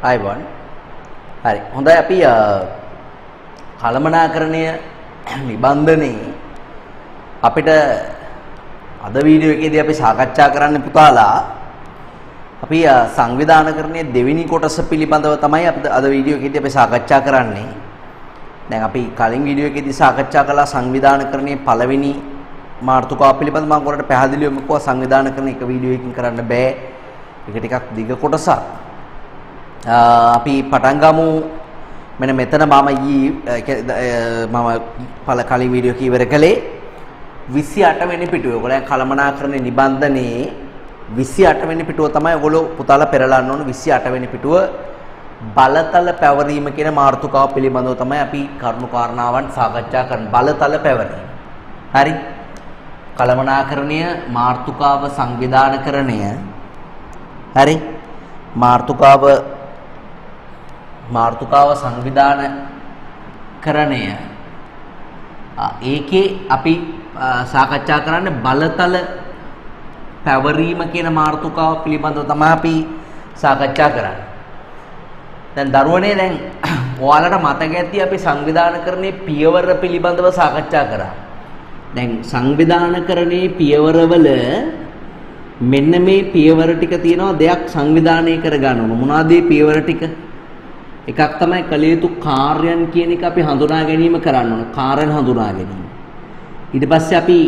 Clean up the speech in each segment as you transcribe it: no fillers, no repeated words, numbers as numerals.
ආයිබෝන්. හරි. හොඳයි අපි කළමනාකරණය නිබන්ධනේ අපිට අද වීඩියෝ එකේදී අපි සාකච්ඡා කරන්න පුතාලා අපි සංවිධානකරණයේ දෙවෙනි කොටස පිළිබඳව තමයි අපි අද වීඩියෝ එකේදී අපි සාකච්ඡා කරන්නේ. දැන් අපි කලින් වීඩියෝ එකේදී සාකච්ඡා කළා සංවිධානකරණයේ පළවෙනි මාතෘකාව පිළිබඳව මම ඔයාලට පැහැදිලිවම කිව්වා සංවිධානකරණ එක වීඩියෝ එකකින් කරන්න බෑ. ඒක ටිකක් දිග කොටසක්. අපි පටන් ගමු. මෙන්න මෙතන මම කලින් වීඩියෝ එක ඉවර කළේ 28 වෙනි පිටුවේ. ඔයගොල්ලෝ කළමනාකරණයේ නිබන්ධනයේ 28 වෙනි පිටුව තමයි ඔයගොල්ලෝ පුතාලා පෙරලන්න ඕන. 28 වෙනි පිටුව බලතල පැවරීම කියන මාතෘකාව පිළිබඳව තමයි අපි කරුණු කාරණාවන් සාකච්ඡා කරන්නේ. බලතල පැවරීම. හරි. කළමනාකරණය මාතෘකාව සංවිධානකරණය. හරි. මාතෘකාව සංවිධානකරණය. ඒකේ අපි සාකච්ඡා කරන්නේ බලතල පැවරීම කියන මාතෘකාව පිළිබඳව තමයි අපි සාකච්ඡා කරන්නේ. දැන් දරුවනේ දැන් ඔයාලට මතක ඇති අපි සංවිධානකරණයේ පියවර පිළිබඳව සාකච්ඡා කරා. දැන් සංවිධානකරණයේ පියවරවල මෙන්න මේ පියවර ටික තියෙනවා දෙයක් සංවිධානය කරගන්න ඕන. මොනවාද මේ පියවර ටික? එකක් තමයි කළ යුතු කාර්යයන් කියන එක අපි හඳුනා ගැනීම කරන්න ඕන. කාර්යයන් හඳුනා ගැනීම. ඊට පස්සේ අපි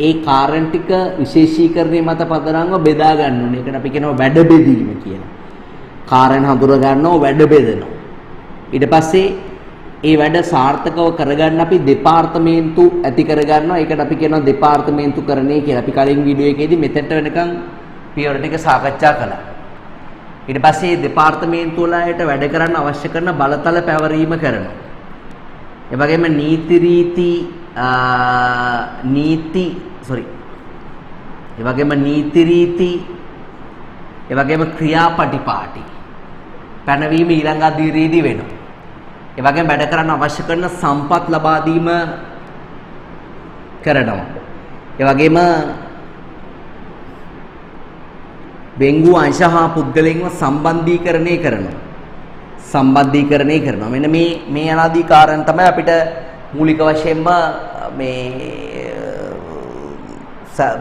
ඒ කාර්යයන් ටික විශේෂීකරණය මත පදනම්ව බෙදා ගන්න ඕනේ. ඒකට අපි කියනවා වැඩ බෙදීම කියලා. කාර්යයන් හඳුනා ගන්නවා වැඩ බෙදනවා. ඊට පස්සේ ඒ වැඩ සාර්ථකව කරගන්න අපි දෙපාර්තමේන්තු ඇති කරගන්නවා. ඒකට අපි කියනවා දෙපාර්තමේන්තුකරණය කියලා. අපි කලින් වීඩියෝ එකේදී මෙතෙන්ට වෙනකන් පියවර ටික සාකච්ඡා කළා. ඊට පස්සේ දෙපාර්තමේන්තු වලට වැඩ කරන්න අවශ්‍ය කරන බලතල පැවරීම කරනවා. ඒ වගේම ඒ වගේම ක්‍රියාපටිපාටි පැනවීම ඊළඟ අධීරයේදී වෙනවා. ඒ වගේම වැඩ කරන්න අවශ්‍ය කරන සම්පත් ලබා දීම කරනවා. ඒ වගේම බෙන්ගු අංශ හා පුද්ගලයන්ව සම්බන්ධීකරණය කරනවා. මෙන්න මේ අනාදී කාරණා තමයි අපිට මූලික වශයෙන්ම මේ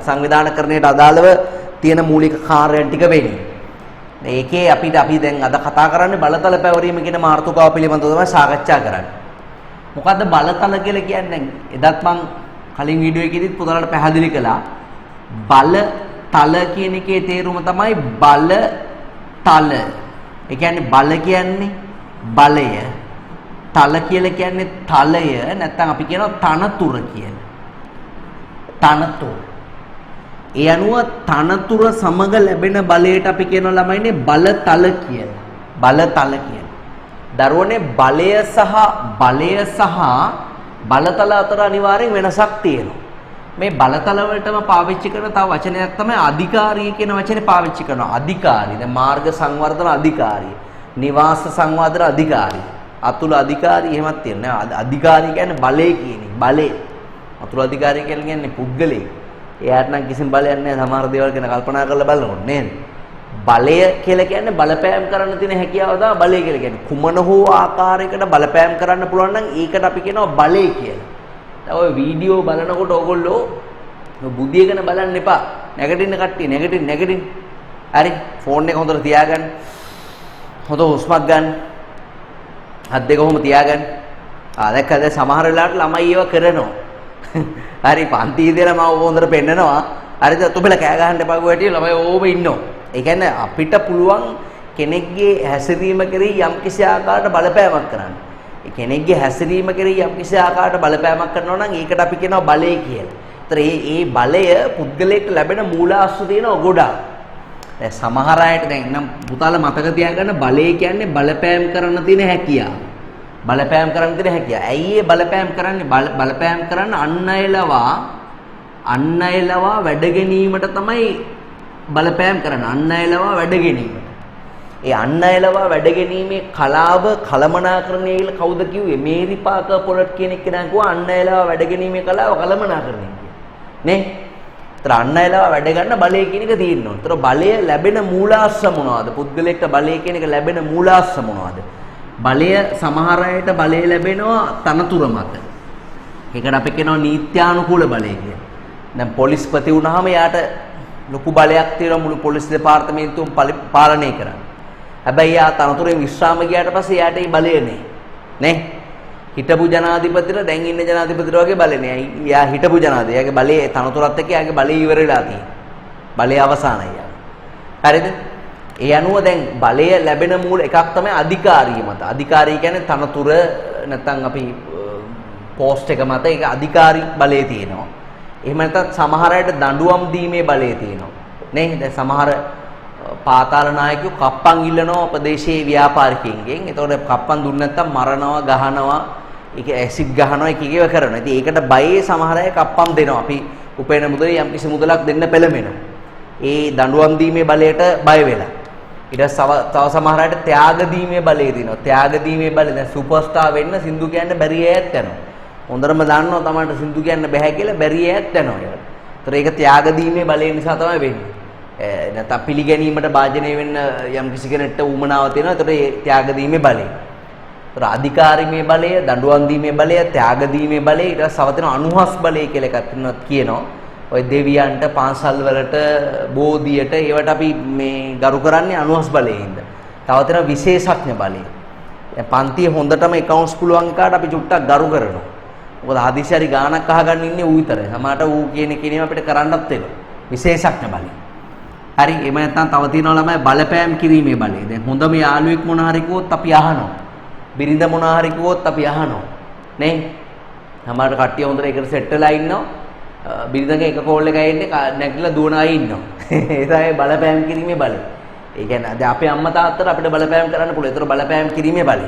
සංවිධානකරණයට අදාළව තියෙන මූලික කාර්යයන් ටික වෙන්නේ. ඒකේ අපි දැන් අද කතා කරන්නේ බලතල පැවරීම කියන මාතෘකාව පිළිබඳව තමයි සාකච්ඡා කරන්නේ. මොකද්ද බලතල කියලා කියන්නේ? එදත් මම කලින් වීඩියෝ එකේදීත් පුතාලට පැහැදිලි කළා. බලතල කියන එකේ තේරුම තමයි බලතල. ඒ කියන්නේ බල කියන්නේ බලය. තල කියලා කියන්නේ තලය. නැත්නම් අපි කියනවා තනතුර කියලා. තනතුර. ඒ අනුව තනතුර සමග ලැබෙන බලයට අපි කියන ළමයිනේ බලතල කියලා. බලතල කියන. දරුවනේ බලය සහ බලතල අතර අනිවාර්යෙන් වෙනසක් තියෙනවා. මේ බලතල වලටම පාවිච්චි කරන තව වචනයක් තමයි අධිකාරිය කියන වචනේ පාවිච්චි කරනවා. අධිකාරිය. දැන් මාර්ග සංවර්ධන අධිකාරිය. නිවාස සංවර්ධන අධිකාරිය. අතුල අධිකාරිය එහෙමත් තියෙනවා. අධිකාරිය කියන්නේ බලය කියන එක. බලය. අතුල අධිකාරිය කියන්නේ පුද්ගලයෙක්. එයාට නම් කිසිම බලයක් නැහැ සමහර දේවල් ගැන කල්පනා කරලා බලනකොට නේද? බලය කියලා කියන්නේ බලපෑම් කරන්න තියෙන හැකියාව තමයි බලය කියලා කියන්නේ. කුමන හෝ ආකාරයකට බලපෑම් කරන්න පුළුවන් නම් ඒකට අපි කියනවා බලය කියලා. දැන් ඔය වීඩියෝ බලනකොට ඕගොල්ලෝ බුදියගෙන බලන්න එපා. නැගිටින්න කට්ටිය නැගිටින්න. හරි ෆෝන් එක හොඳට තියාගන්න. හොඳ හුස්මක් ගන්න. හත් දෙක කොහොම තියාගන්න. දැක්කද සමහර වෙලාවට ළමයි ඒව කරනවා. හරි පන්තියේදී මම හොඳට පෙන්නනවා. හරිද? ඔබලා කෑ ගහන්න එපා ගුවැටිය ළමයි ඕම ඉන්නවා. ඒ කියන්නේ අපිට පුළුවන් කෙනෙක්ගේ හැසිරීම කෙරෙහි යම්කිසි ආකාරයකට බලපෑමක් කරන්න. ඒ කෙනෙක්ගේ හැසිරීම කෙරෙහි යම්කිසි ආකාරයකට බලපෑමක් කරනවා නම් ඒකට අපි කියනවා බලය කියලා. ඒතර මේ බලය පුද්ගලයෙක්ට ලැබෙන මූලාශ්‍ර තියෙනවා ගොඩාක්. දැන් සමහර අයට දැන් නම් පුතාලා මතක තියාගන්න බලය කියන්නේ බලපෑම් කරන්න තියෙන හැකියාව. බලපෑම් කරන්න තියෙන හැකියාව. ඇයි ඒ බලපෑම් කරන්නේ? බලපෑම් කරන්න අන් අයලවා වැඩ ගැනීමට තමයි බලපෑම් කරන්නේ. අන් අයලවා වැඩ ගැනීමට. ඒ අන් අයලවා වැඩ ගැනීමේ කලාව කළමනාකරණය කියලා කවුද කිව්වේ? මේරි පාකර් පොලට් කියන එක කෙනා කිව්වා අන් අයලවා වැඩ ගැනීමේ කලාව කළමනාකරණය කියලා. නේ? ඒතර අන්න ඇලව වැඩ ගන්න බලය කියන එක තියෙන්න ඕන. ඒතර බලය ලැබෙන මූලාශ්‍ර මොනවද? පුද්ගලයෙක්ට බලය කියන එක ලැබෙන මූලාශ්‍ර මොනවද? බලය සමහර අයට බලය ලැබෙනවා තනතුර මත. ඒකට අපි කියනවා නීත්‍යානුකූල බලය කියලා. දැන් පොලිස්පති වුණාම යාට ලොකු බලයක් තියෙනවා මුළු පොලිස් දෙපාර්තමේන්තුවම පාලනය කරන්න. හැබැයි යා තනතුරෙන් විශ්‍රාම ගියාට පස්සේ යාට ඒ බලය නැහැ. නේ? හිටපු ජනාධිපතිට දැන් ඉන්න ජනාධිපතිට වගේ බලය නැහැ. යා හිටපු ජනාධිපති. යාගේ බලයේ තනතුරත් එක්ක යාගේ බලය ඉවර වෙලා තියෙනවා. බලය අවසానයි යා. හරිද? ඒ අනුව දැන් බලය ලැබෙන මූල එකක් තමයි අධිකාරිය මත. අධිකාරිය කියන්නේ තනතුර නැත්නම් අපි පෝස්ට් එක මත ඒක අධිකාරී බලය තියෙනවා. එහෙම නැත්නම් සමහර අයට දඬුවම් දීමේ බලය තියෙනවා. නේ? දැන් සමහර පාතාල නායකයෝ කප්පන් ඉල්ලනවා ප්‍රදේශයේ ව්‍යාපාරිකයින්ගෙන්. ඒතකොට කප්පන් දුන්නේ නැත්නම් මරනවා, ගහනවා, ඒක ඇසිඩ් ගහනවා, එක එකව කරනවා. ඉතින් ඒකට බයේ සමහර අය කප්පම් දෙනවා. අපි උපයන මුදලේ යම් කිසි මුදලක් දෙන්න පෙළඹෙනවා. ඒ දඬුවම් දීමේ බලයට බය වෙලා. ඊට තව සමහර අයට ත්‍යාග දීමේ බලය තියෙනවා. ත්‍යාග දීමේ බලය දැන් සුපර්ස්ටාර් වෙන්න සින්දු කියන්න බැරි අයත් යනවා. හොඳටම දන්නවා තමයි සින්දු කියන්න බෑ කියලා බැරි අයත් යනවා ඒකට. ඒතර ඒක ත්‍යාග දීමේ බලය නිසා තමයි වෙන්නේ. නැත්නම් පිළිගැනීමට භාජනය වෙන්න යම් කිසි කෙනෙක්ට උමනාව තියෙනවා. ඒතර ඒ ත්‍යාග දීමේ බලය. ඒතර අධිකාරීමේ බලය, දඬුවම් දීමේ බලය, ත්‍යාග දීමේ බලය, ඊට පස්සේ සවතන අනුහස් බලය කියලා එකක් කියනවා. ඔය දෙවියන්ට, පාසල් වලට, බෝධියට ඒවට අපි මේ ගරු කරන්නේ අනුහස් බලයෙන්ද. තව තියෙනවා විශේෂඥ බලය. දැන් පන්තියේ හොඳටම එකවුන්ට්ස් පුළුවන් එකාට අපි චුට්ටක් ගරු කරනවා. මොකද හදිසි හරි ගාණක් අහගන්න ඉන්නේ ඌ විතරයි. සමහරට ඌ කියන කෙනේම අපිට කරන්නත් වෙනවා. විශේෂඥ බලය. හරි එහෙම නැත්නම් තව තියෙනවා ළමයි බලපෑම් කිරීමේ බලය. දැන් හොඳම යාළුවෙක් මොන හරි කිව්වොත් අපි අහනවා. බිරිඳ මොන හරි කිව්වොත් අපි අහනවා. නේ? සමහරට කට්ටිය හොඳට එකට සෙට් වෙලා ඉන්නවා. බිරිඳගේ එක කෝල් එකයි එන්නේ නැගිටලා දුවන අය ඉන්නවා. ඒ තමයි බලපෑම් කිරීමේ බලය. ඒ කියන්නේ දැන් අපේ අම්මා තාත්තට අපිට බලපෑම් කරන්න පුළුවන්. ඒතර බලපෑම් කිරීමේ බලය.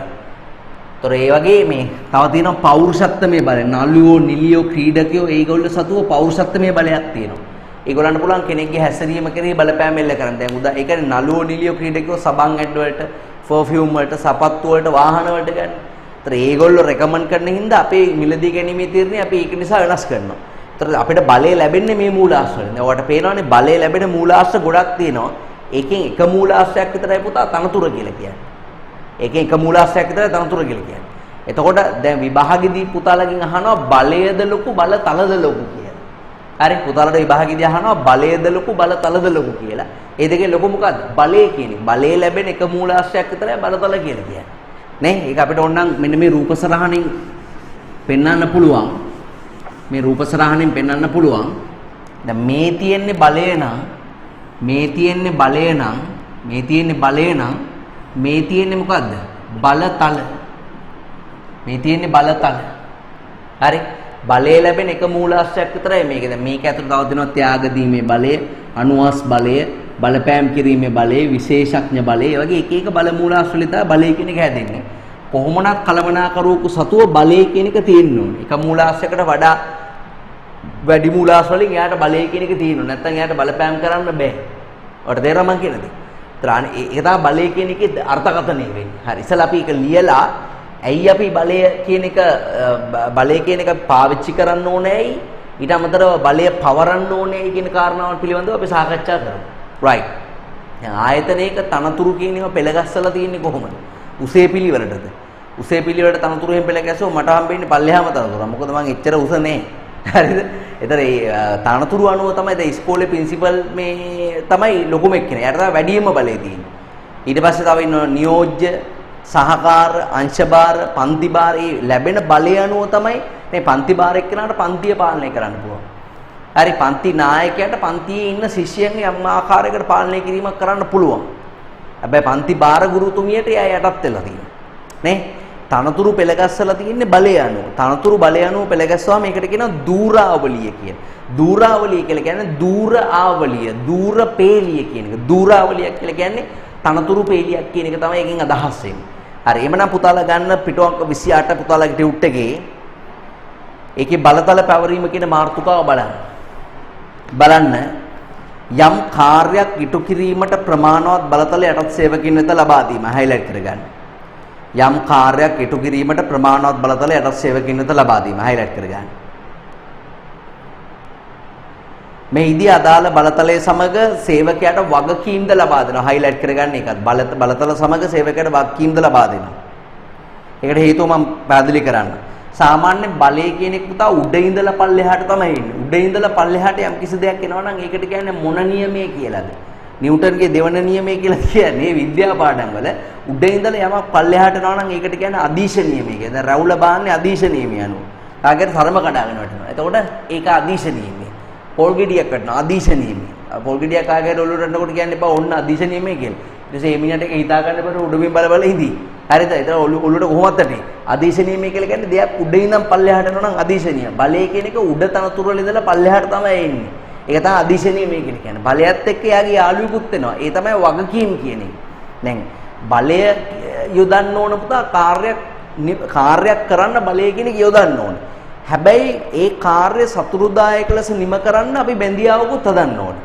ඒතර ඒ වගේ මේ තව තියෙනවා පෞරුෂත්වමේ බලය. නළුවෝ, නිලියෝ, ක්‍රීඩකයෝ ඒගොල්ලෝ සතුව පෞරුෂත්වමේ බලයක් තියෙනවා. ඒගොල්ලන්ට පුළුවන් කෙනෙක්ගේ හැසිරීම කරේ බලපෑම් එල්ල කරන්න. දැන් උදා ඒ කියන්නේ නළුවෝ, නිලියෝ, ක්‍රීඩකයෝ සබන් ඇඩ් වලට, පර්ෆියුම් වලට, සපත්තු වලට, වාහන වලට ගන්න. ඒතර ඒගොල්ලෝ රෙකමන්ඩ් කරන හින්දා අපේ මිලදී ගැනීමේ තීරණය අපි ඒක නිසා වෙනස් කරනවා. ඒතර අපිට බලය ලැබෙන්නේ මේ මූලාශ්‍ර වලින්. දැන් ඔයාලට පේනවනේ බලය ලැබෙන මූලාශ්‍ර ගොඩක් තියෙනවා. ඒකෙන් එක මූලාශ්‍රයක් විතරයි පුතා තනතුර කියලා කියන්නේ. ඒකෙන් එක මූලාශ්‍රයක් විතරයි තනතුර කියලා කියන්නේ. එතකොට දැන් විභාගෙදී පුතාලගෙන් අහනවා බලයද ලොකු බලතලද ලොකු කියලා. හරි පුතාලට විභාගෙදී අහනවා බලයද ලොකු බලතලද ලොකු කියලා. ඒ දෙකේ ලොකු මොකද්ද? බලය කියන්නේ. බලය ලැබෙන එක මූලාශ්‍රයක් විතරයි බලතල කියලා කියන්නේ. නේ? ඒක අපිට ඕනනම් මෙන්න මේ රූපසරහණින් පෙන්වන්න පුළුවන්. මේ රූපසරහණින් පෙන්වන්න පුළුවන්. දැන් මේ තියෙන්නේ බලය නම් මේ තියෙන්නේ බලය නම් මේ තියෙන්නේ බලය නම් මේ තියෙන්නේ මොකද්ද? බලතල. මේ තියෙන්නේ බලතල. හරි. බලය ලැබෙන එක මූලාශ්‍රයක් විතරයි මේක. දැන් මේක ඇතුළත තව දෙනවා ත්‍යාග දීමේ බලය, අනුහස් බලය, බලපෑම් කිරීමේ බලය, විශේෂඥ බලය. ඒ වගේ එක එක බල මූලාශ්‍ර වලින් බලය කියන එක හැදෙන්නේ. කොහොමනක් කලමනාකරුවෙකු සතුව බලය කියන එක තියෙන්න ඕනේ. එක මූලාශ්‍රයකට වඩා වැඩි මූලාශ්‍ර වලින් එයාට බලය කියන එක තියෙනවා. නැත්නම් එයාට බලපෑම් කරන්න බෑ. ඔයාලට තේරෙනවා මං කියන දේ. ඒක තමයි බලය කියන එකේ අර්ථකථනය වෙන්නේ. හරි. ඉතලා අපි ඒක ලියලා ඇයි අපි බලය කියන එක පාවිච්චි කරන්න ඕනේයි ඊට අමතරව බලය පවරන්න ඕනේයි කියන කාරණාවන් පිළිබඳව අපි සාකච්ඡා කරමු. right. දැන් ආයතනයක තනතුරු කියන ඒවා පෙළගස්සලා තියෙන්නේ කොහොමද? උසේ පිළිවෙලටද? උසේ පිළිවෙලට තනතුරු එහෙම පෙළගැස්සුවා මට හම්බෙන්නේ පල්ලෙහාම තනතුරු. මොකද මං එච්චර උස නෑ. හරිද? ඒතර ඒ තනතුරු අනුව තමයි දැන් ඉස්කෝලේ ප්‍රින්සිපල් මේ තමයි ලොකුම එක්කෙනා. එයාට තමයි වැඩිම බලය තියෙන්නේ. ඊට පස්සේ තව ඉන්නවා නියෝජ්‍ය සහකාර අංශභාර පන්ති භාර ඒ ලැබෙන බලය අනුව තමයි මේ පන්ති භාර එක්කනට පන්තිය පාලනය කරන්න පුළුවන්. හරි පන්ති නායකයාට පන්තියේ ඉන්න ශිෂ්‍යයන්ගේ යම් ආකාරයකට පාලනය කිරීමක් කරන්න පුළුවන්. හැබැයි පන්ති භාර ගුරුතුමියට එයා යටත් වෙලා තියෙනවා. නේ? තනතුරු පෙළගස්සලා තියෙන්නේ බලය අනුව. තනතුරු බලය අනුව පෙළගස්සුවාම මේකට කියනවා දූරාවලිය කියලා. දූරාවලිය කියලා කියන්නේ දූර ආවලිය, දූර පේලිය කියන එක. දූරාවලියක් කියලා කියන්නේ තනතුරු පේලියක් කියන එක තමයි එකෙන් අදහස් වෙන්නේ. හරි එhmenan පුතාලා ගන්න පිටු අංක 28 පුතාලාගේ ටියුට් එකේ ඒකේ බලතල පැවරීම කියන මාතෘකාව බලන්න යම් කාර්යයක් ඉටු කිරීමට ප්‍රමාණවත් බලතල යටත් සේවකින් වෙත ලබා දීම හයිලයිට් කරගන්න. යම් කාර්යයක් ඉටු කිරීමට ප්‍රමාණවත් බලතල යටත් සේවකින් වෙත ලබා දීම හයිලයිට් කරගන්න. මෙහිදී අදාළ බලතලයේ සමග සේවකයාට වගකීම්ද ලබා දෙනවා. හයිලයිට් කරගන්න එකත් බලතල සමග සේවකයාට වගකීම්ද ලබා දෙනවා. ඒකට හේතුව මම පැහැදිලි කරන්න. සාමාන්‍ය බලය කියන එක පුතා උඩ ඉඳලා පල්ලෙහාට තමයි එන්නේ. උඩ ඉඳලා පල්ලෙහාට යම් කිසි දෙයක් එනවා නම් ඒකට කියන්නේ මොන නියමය කියලාද? නිව්ටන්ගේ දෙවන නියමය කියලා කියන්නේ විද්‍යා පාඩම් වල උඩ ඉඳලා යමක් පල්ලෙහාට යනවා නම් ඒකට කියන්නේ අදීශ නියමය කියලා. දැන් රැවුල බාන්නේ අදීශ නියමය අනුව. තාගේට තරම කඩාගෙන වැටෙනවා. එතකොට ඒක අදීශ නියමය. පොල් ගෙඩියක් වටනවා අදීශ නියමය. පොල් ගෙඩියක් ආගේට ඔලුවට යනකොට කියන්නේ බා ඔන්න අදීශ නියමය කියලා. ඊට පස්සේ මේ මිනිහට ඒක හිතා ගන්න බෑ උඩමින් බල බල ඉඳී. හරිද? ඒතර ඔලුවට කොහොමද තටේ? අදීශ නියමය කියලා කියන්නේ දෙයක් උඩ ඉඳන් පල්ලෙහාට යනවා නම් අදීශ නියම. බලය කියන එක උඩ තනතුරු වල ඉඳලා පල්ලෙහාට තමයි එන්නේ. ඒක තමයි අදීශ නියමය කියලා කියන්නේ. බලයත් එක්ක යාගේ යාළුවෙකුත් වෙනවා. ඒ තමයි වගකීම් කියන එක. දැන් බලය යොදන්න ඕන පුතා කාර්යයක් කරන්න බලය කියන එක යොදන්න ඕන. හැබැයි ඒ කාර්ය සතුරුදායක ලෙස නිම කරන්න අපි බැඳියාවකුත් හදන්න ඕන.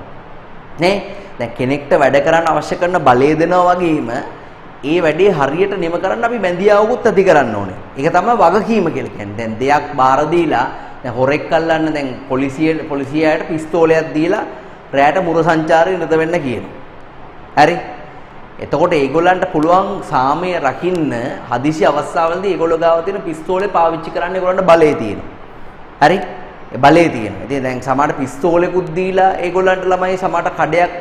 නේ? දැන් කෙනෙක්ට වැඩ කරන්න අවශ්‍ය කරන බලය දෙනවා වගේම ඒ වැඩේ හරියට නිම කරන්න අපි බැඳියාවකුත් ඇති කරන්න ඕනේ. ඒක තමයි වගකීම කියලා කියන්නේ. දැන් දෙයක් බාර දීලා දැන් හොරෙක් අල්ලන්න දැන් පොලිසියට පිස්තෝලයක් දීලා රැයට මුර සංචාරය නිරත වෙන්න කියනවා. හරි? එතකොට ඒගොල්ලන්ට පුළුවන් සාමය රකින්න හදිසි අවස්ථාවලදී ඒගොල්ලෝ ගාව තියෙන පිස්තෝලේ පාවිච්චි කරන්න ඒගොල්ලන්ට බලය තියෙනවා. හරි? ඒ බලය තියෙනවා. ඉතින් දැන් සමහරට පිස්තෝලෙකුත් දීලා ඒගොල්ලන්ට ළමයි සමහරට කඩයක්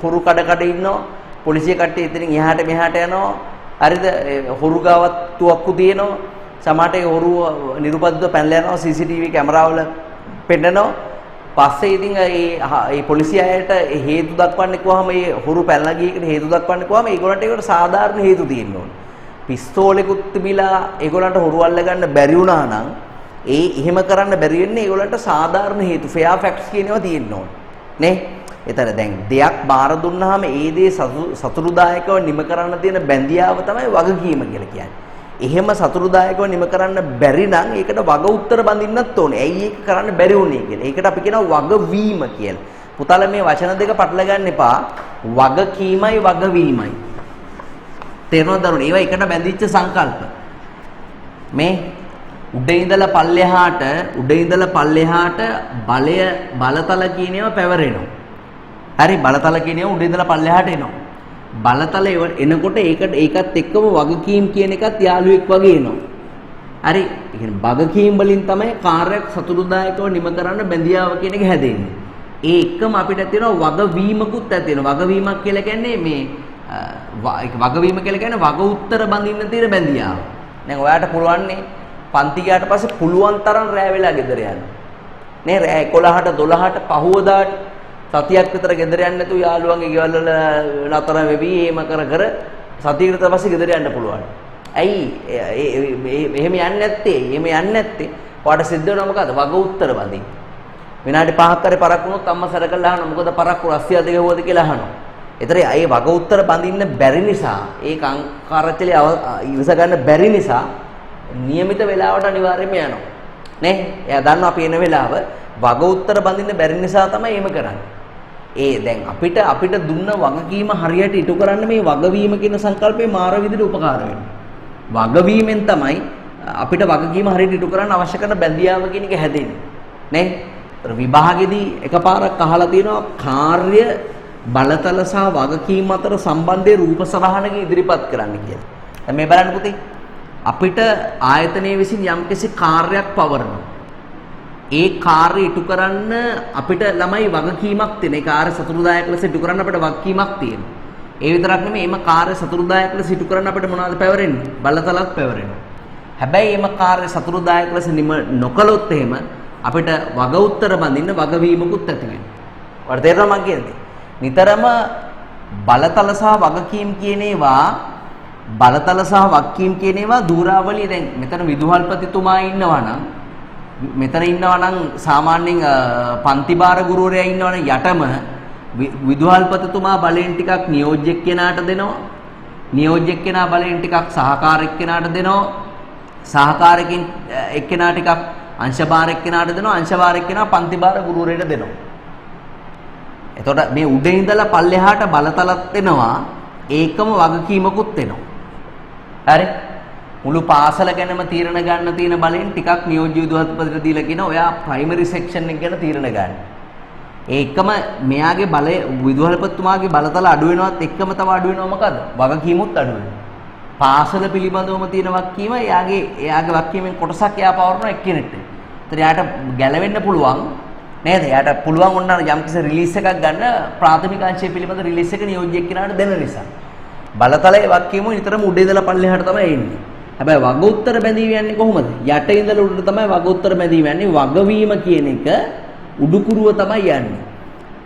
හොරු කඩ ඉන්නවා. පොලිසිය කට්ටිය එතනින් එහාට මෙහාට යනවා. හරිද? හොරු ගාවත් තුවක්කු තියෙනවා. සමහරට ඒ හොරු නිරුපද්දව පැනලා යනවා CCTV කැමරාවල පෙන්නනවා. පස්සේ ඉතින් ඒ පොලිසිය අයට හේතු දක්වන්න කිව්වහම ඒ හොරු පැනලා ගියේකට හේතු දක්වන්න කිව්වහම ඒගොල්ලන්ට ඒකට සාධාරණ හේතු තියෙන්න ඕනේ. පිස්තෝලෙකුත් තිබිලා ඒගොල්ලන්ට හොරු අල්ල ගන්න බැරි වුණා නම් එහෙම කරන්න බැරි වෙන්නේ ඒගොල්ලන්ට සාධාරණ හේතු ෆෙයා ෆැක්ට්ස් කියනවා තියෙන්න ඕනේ. නේ? එතන දැන් දෙයක් බාර දුන්නාම ඒ දේ සතුරුදායකව නිම කරන්න තියෙන බැඳියාව තමයි වගකීම කියලා කියන්නේ. එහෙම සතුරුදායකව නිම කරන්න බැරි නම් ඒකට වග උත්තර බඳින්නත් ඕනේ. ඇයි ඒක කරන්න බැරි වුනේ කියලා. ඒකට අපි කියනවා වගවීම කියලා. පුතාලා මේ වචන දෙක පටල ගන්න එපා. වගකීමයි වගවීමයි. තේරෙනවද දරුවනේ? ඒවා එකට බැඳිච්ච සංකල්ප. මේ උඩ ඉඳලා පල්ලෙහාට බලතල කියන ඒවා පැවරෙනවා. හරි බලතල කියන ඒවා උඩ ඉඳලා පල්ලෙහාට එනවා. බලතල එනකොට ඒකත් එක්කම වගකීම් කියන එකත් යාළුවෙක් වගේ එනවා. හරි? ඒ කියන්නේ වගකීම් වලින් තමයි කාර්යයක් සතුරුදායකව නිම කරන්න බැඳියාව කියන එක හැදෙන්නේ. ඒ එක්කම අපිට තියෙනවා වගවීමකුත් ඇති වෙනවා. වගවීමක් කියලා කියන්නේ මේ වගවීම කියලා කියන්නේ වග උත්තර බඳින්න තියෙන බැඳියාව. දැන් ඔයාට පුළුවන්නේ පන්ති ගියාට පස්සේ පුළුවන් තරම් රෑ වෙලා ගෙදර යන්න. නේ රෑ 11ට 12ට පහුවදාට සතියක් විතර ගෙදර යන්න නැතුව යාළුවන්ගේ ගෙවල් වල නතර වෙවි එහෙම කර සතියකට පස්සේ ගෙදර යන්න පුළුවන්. ඇයි එහෙම යන්නේ නැත්තේ? ඔයාට සිද්ධ වෙනවා මොකද? වග උත්තර බඳින්න. විනාඩි 5ක් කරේ පරක් වුණොත් අම්මා සැරකල්ලා අහනවා මොකද පරක් රස්සියද ගෙවුවද කියලා අහනවා. ඒතරේ අය වග උත්තර බඳින්න බැරි නිසා ඒ කරච්චලේ ඉවස ගන්න බැරි නිසා નિયમિત වෙලාවට අනිවාර්යයෙන්ම යනවා. නේ? එයා දන්නවා අපි එන වෙලාව වග උත්තර බඳින්න බැරි නිසා තමයි එහෙම කරන්නේ. දැන් අපිට දුන්න වගකීම හරියට ඉටු කරන්න මේ වගවීම කියන සංකල්පේ මාර විදිහට උපකාර වෙනවා. වගවීමෙන් තමයි අපිට වගකීම හරියට ඉටු කරන්න අවශ්‍ය කරන බැඳියාව කියන එක හැදෙන්නේ. නේ? විභාගෙදී එකපාරක් අහලා තියෙනවා කාර්ය බලතල සහ වගකීම් අතර සම්බන්ධයේ රූප සරහනක ඉදිරිපත් කරන්න කියලා. දැන් මේ බලන්න පුතේ. අපිට ආයතනයේ විසින් යම්කිසි කාර්යයක් පවරනවා. ඒ කාර්ය ඉටු කරන්න අපිට ළමයි වගකීමක් තියෙන. ඒ කාර්ය සතුරුදායක ලෙස ඉටු කරන්න අපිට වගකීමක් තියෙනවා. ඒ විතරක් නෙමෙයි එම කාර්ය සතුරුදායක ලෙස ඉටු කරන්න අපිට මොනවද පැවරෙන්නේ? බලතලත් පැවරෙනවා. හැබැයි එම කාර්ය සතුරුදායක ලෙස නොකළොත් එහෙම අපිට වග උත්තර බඳින්න වගවීමකුත් ඇති වෙනවා. ඔයාලට තේරෙනවද මම කියන්නේ? නිතරම බලතල සහ වගකීම් කියන ඒවා දූරාවලිය දැන් මෙතන විදුහල්පතිතුමා ඉන්නවා නම් සාමාන්‍යයෙන් පන්ති භාර ගුරුවරයා ඉන්නවා නම් යටම විදුහල්පතිතුමා බලෙන් ටිකක් නියෝජ්‍ය කෙනාට දෙනවා. නියෝජ්‍ය කෙනා බලෙන් ටිකක් සහකාරක කෙනාට දෙනවා. සහකාරකින් එක්කෙනා ටිකක් අංශභාර එක්කෙනාට දෙනවා. අංශභාර එක්කෙනා පන්ති භාර ගුරුවරයාට දෙනවා. එතකොට මේ උඩ ඉඳලා පල්ලෙහාට බලතලත් එනවා. ඒකම වගකීමකුත් එනවා. හරි? මුළු පාසල ගැනම තීරණ ගන්න තියෙන බලෙන් ටිකක් නියෝජ්‍ය විදුහල්පතිට දීලා කියන ඔයා ප්‍රයිමරි සෙක්ෂන් එක ගැන තීරණ ගන්න. ඒකම මෙයාගේ බලය විදුහල්පතිතුමාගේ බලතල අඩු වෙනවත් එක්කම තව අඩු වෙනව මොකද? වගකීමුත් අඩු වෙනවා. පාසල පිළිබඳවම තියෙන වගකීම එයාගේ වගකීමෙන් කොටසක් එයා පවරනවා එක්කෙනෙක්ට. ඒතර එයාට ගැලවෙන්න පුළුවන් නේද? එයාට පුළුවන් වුණා යම්කිසි රිලීස් එකක් ගන්න ප්‍රාථමික අංශය පිළිබඳ රිලීස් එක නියෝජ්‍යෙක් කෙනාට දෙන නිසා. බලතලයේ වගකීම නිතරම උඩ ඉඳලා පල්ලෙහාට තමයි එන්නේ. හැබැයි වග උත්තර බැඳීම යන්නේ කොහොමද? යට ඉඳලා උඩට තමයි වග උත්තර බැඳීම යන්නේ. වගවීම කියන එක උඩුකුරුව තමයි යන්නේ.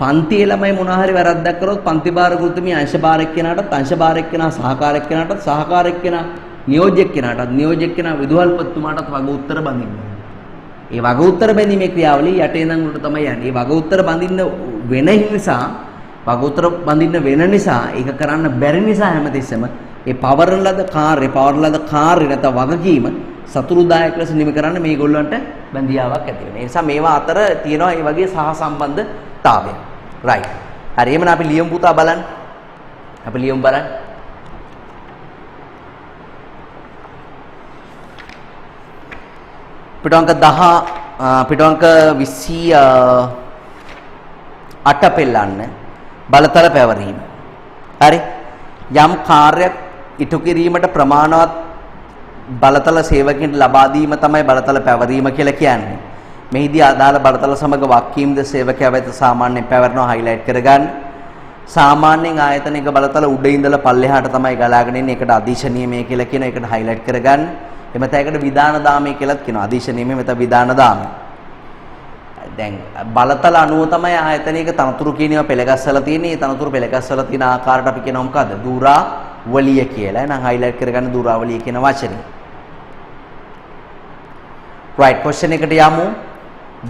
පන්තියේ ළමයි මොනවා හරි වැරද්දක් කරොත් පන්ති භාර කෘත්‍යමී අංශ භාර එක්කෙනාටත් අංශ භාර එක්කෙනා සහකාර එක්කෙනාටත් සහකාර එක්කෙනා නියෝජ්‍ය එක්කෙනාටත් නියෝජ්‍ය එක්කෙනා විදුහල්පතිතුමාටත් වග උත්තර බඳින්න. ඒ වග උත්තර බැඳීමේ ක්‍රියාවලිය යට ඉඳන් උඩට තමයි යන්නේ. මේ වග උත්තර බඳින්න වෙන නිසා වග උත්තර බඳින්න වෙන නිසා ඒක කරන්න බැරි නිසා හැමතිස්සෙම ඒ පවරන ලද කාර්ය නැත්නම් වගකීම සතුරුදායක ලෙස නිම කරන්න මේගොල්ලන්ට බැඳියාවක් ඇති වෙනවා. ඒ නිසා මේවා අතර තියෙනවා මේ වගේ සහසම්බන්ධතාවය. රයිට්. හරි එහෙනම් අපි ලියමු පුතා බලන්න. අපි ලියමු බලන්න. පිටුවංක 10 පිටුවංක 28 පෙළන්න බලතල පැවරීම. හරි. යම් කාර්යයක් ඉටු කිරීමට ප්‍රමාණවත් බලතල සේවකයන්ට ලබා දීම තමයි බලතල පැවරීම කියලා කියන්නේ. මෙහිදී අදාළ බලතල සමග වක්කීම්ද සේවකයා වෙත සාමාන්‍යයෙන් පැවරනවා හයිලයිට් කරගන්න. සාමාන්‍යයෙන් ආයතනික බලතල උඩ ඉඳලා පල්ලෙහාට තමයි ගලාගෙන එන්නේ. ඒකට අධීශනීයමය කියලා කියනවා. ඒකට හයිලයිට් කරගන්න. එමෙත ඒකට විධාන දාමය කියලාත් කියනවා. අධීශනීයමය මෙත විධාන දාමය. දැන් බලතල අනුව තමයි ආයතනයක තනතුරු කියනවා පෙළගස්සලා තියෙන්නේ. මේ තනතුරු පෙළගස්සලා තියෙන ආකාරයට අපි කියනවා මොකද්ද? දුරාවලිය කියලා. එහෙනම් හයිලයිට් කරගන්න දුරාවලිය කියන වචනේ. right question එකට යමු.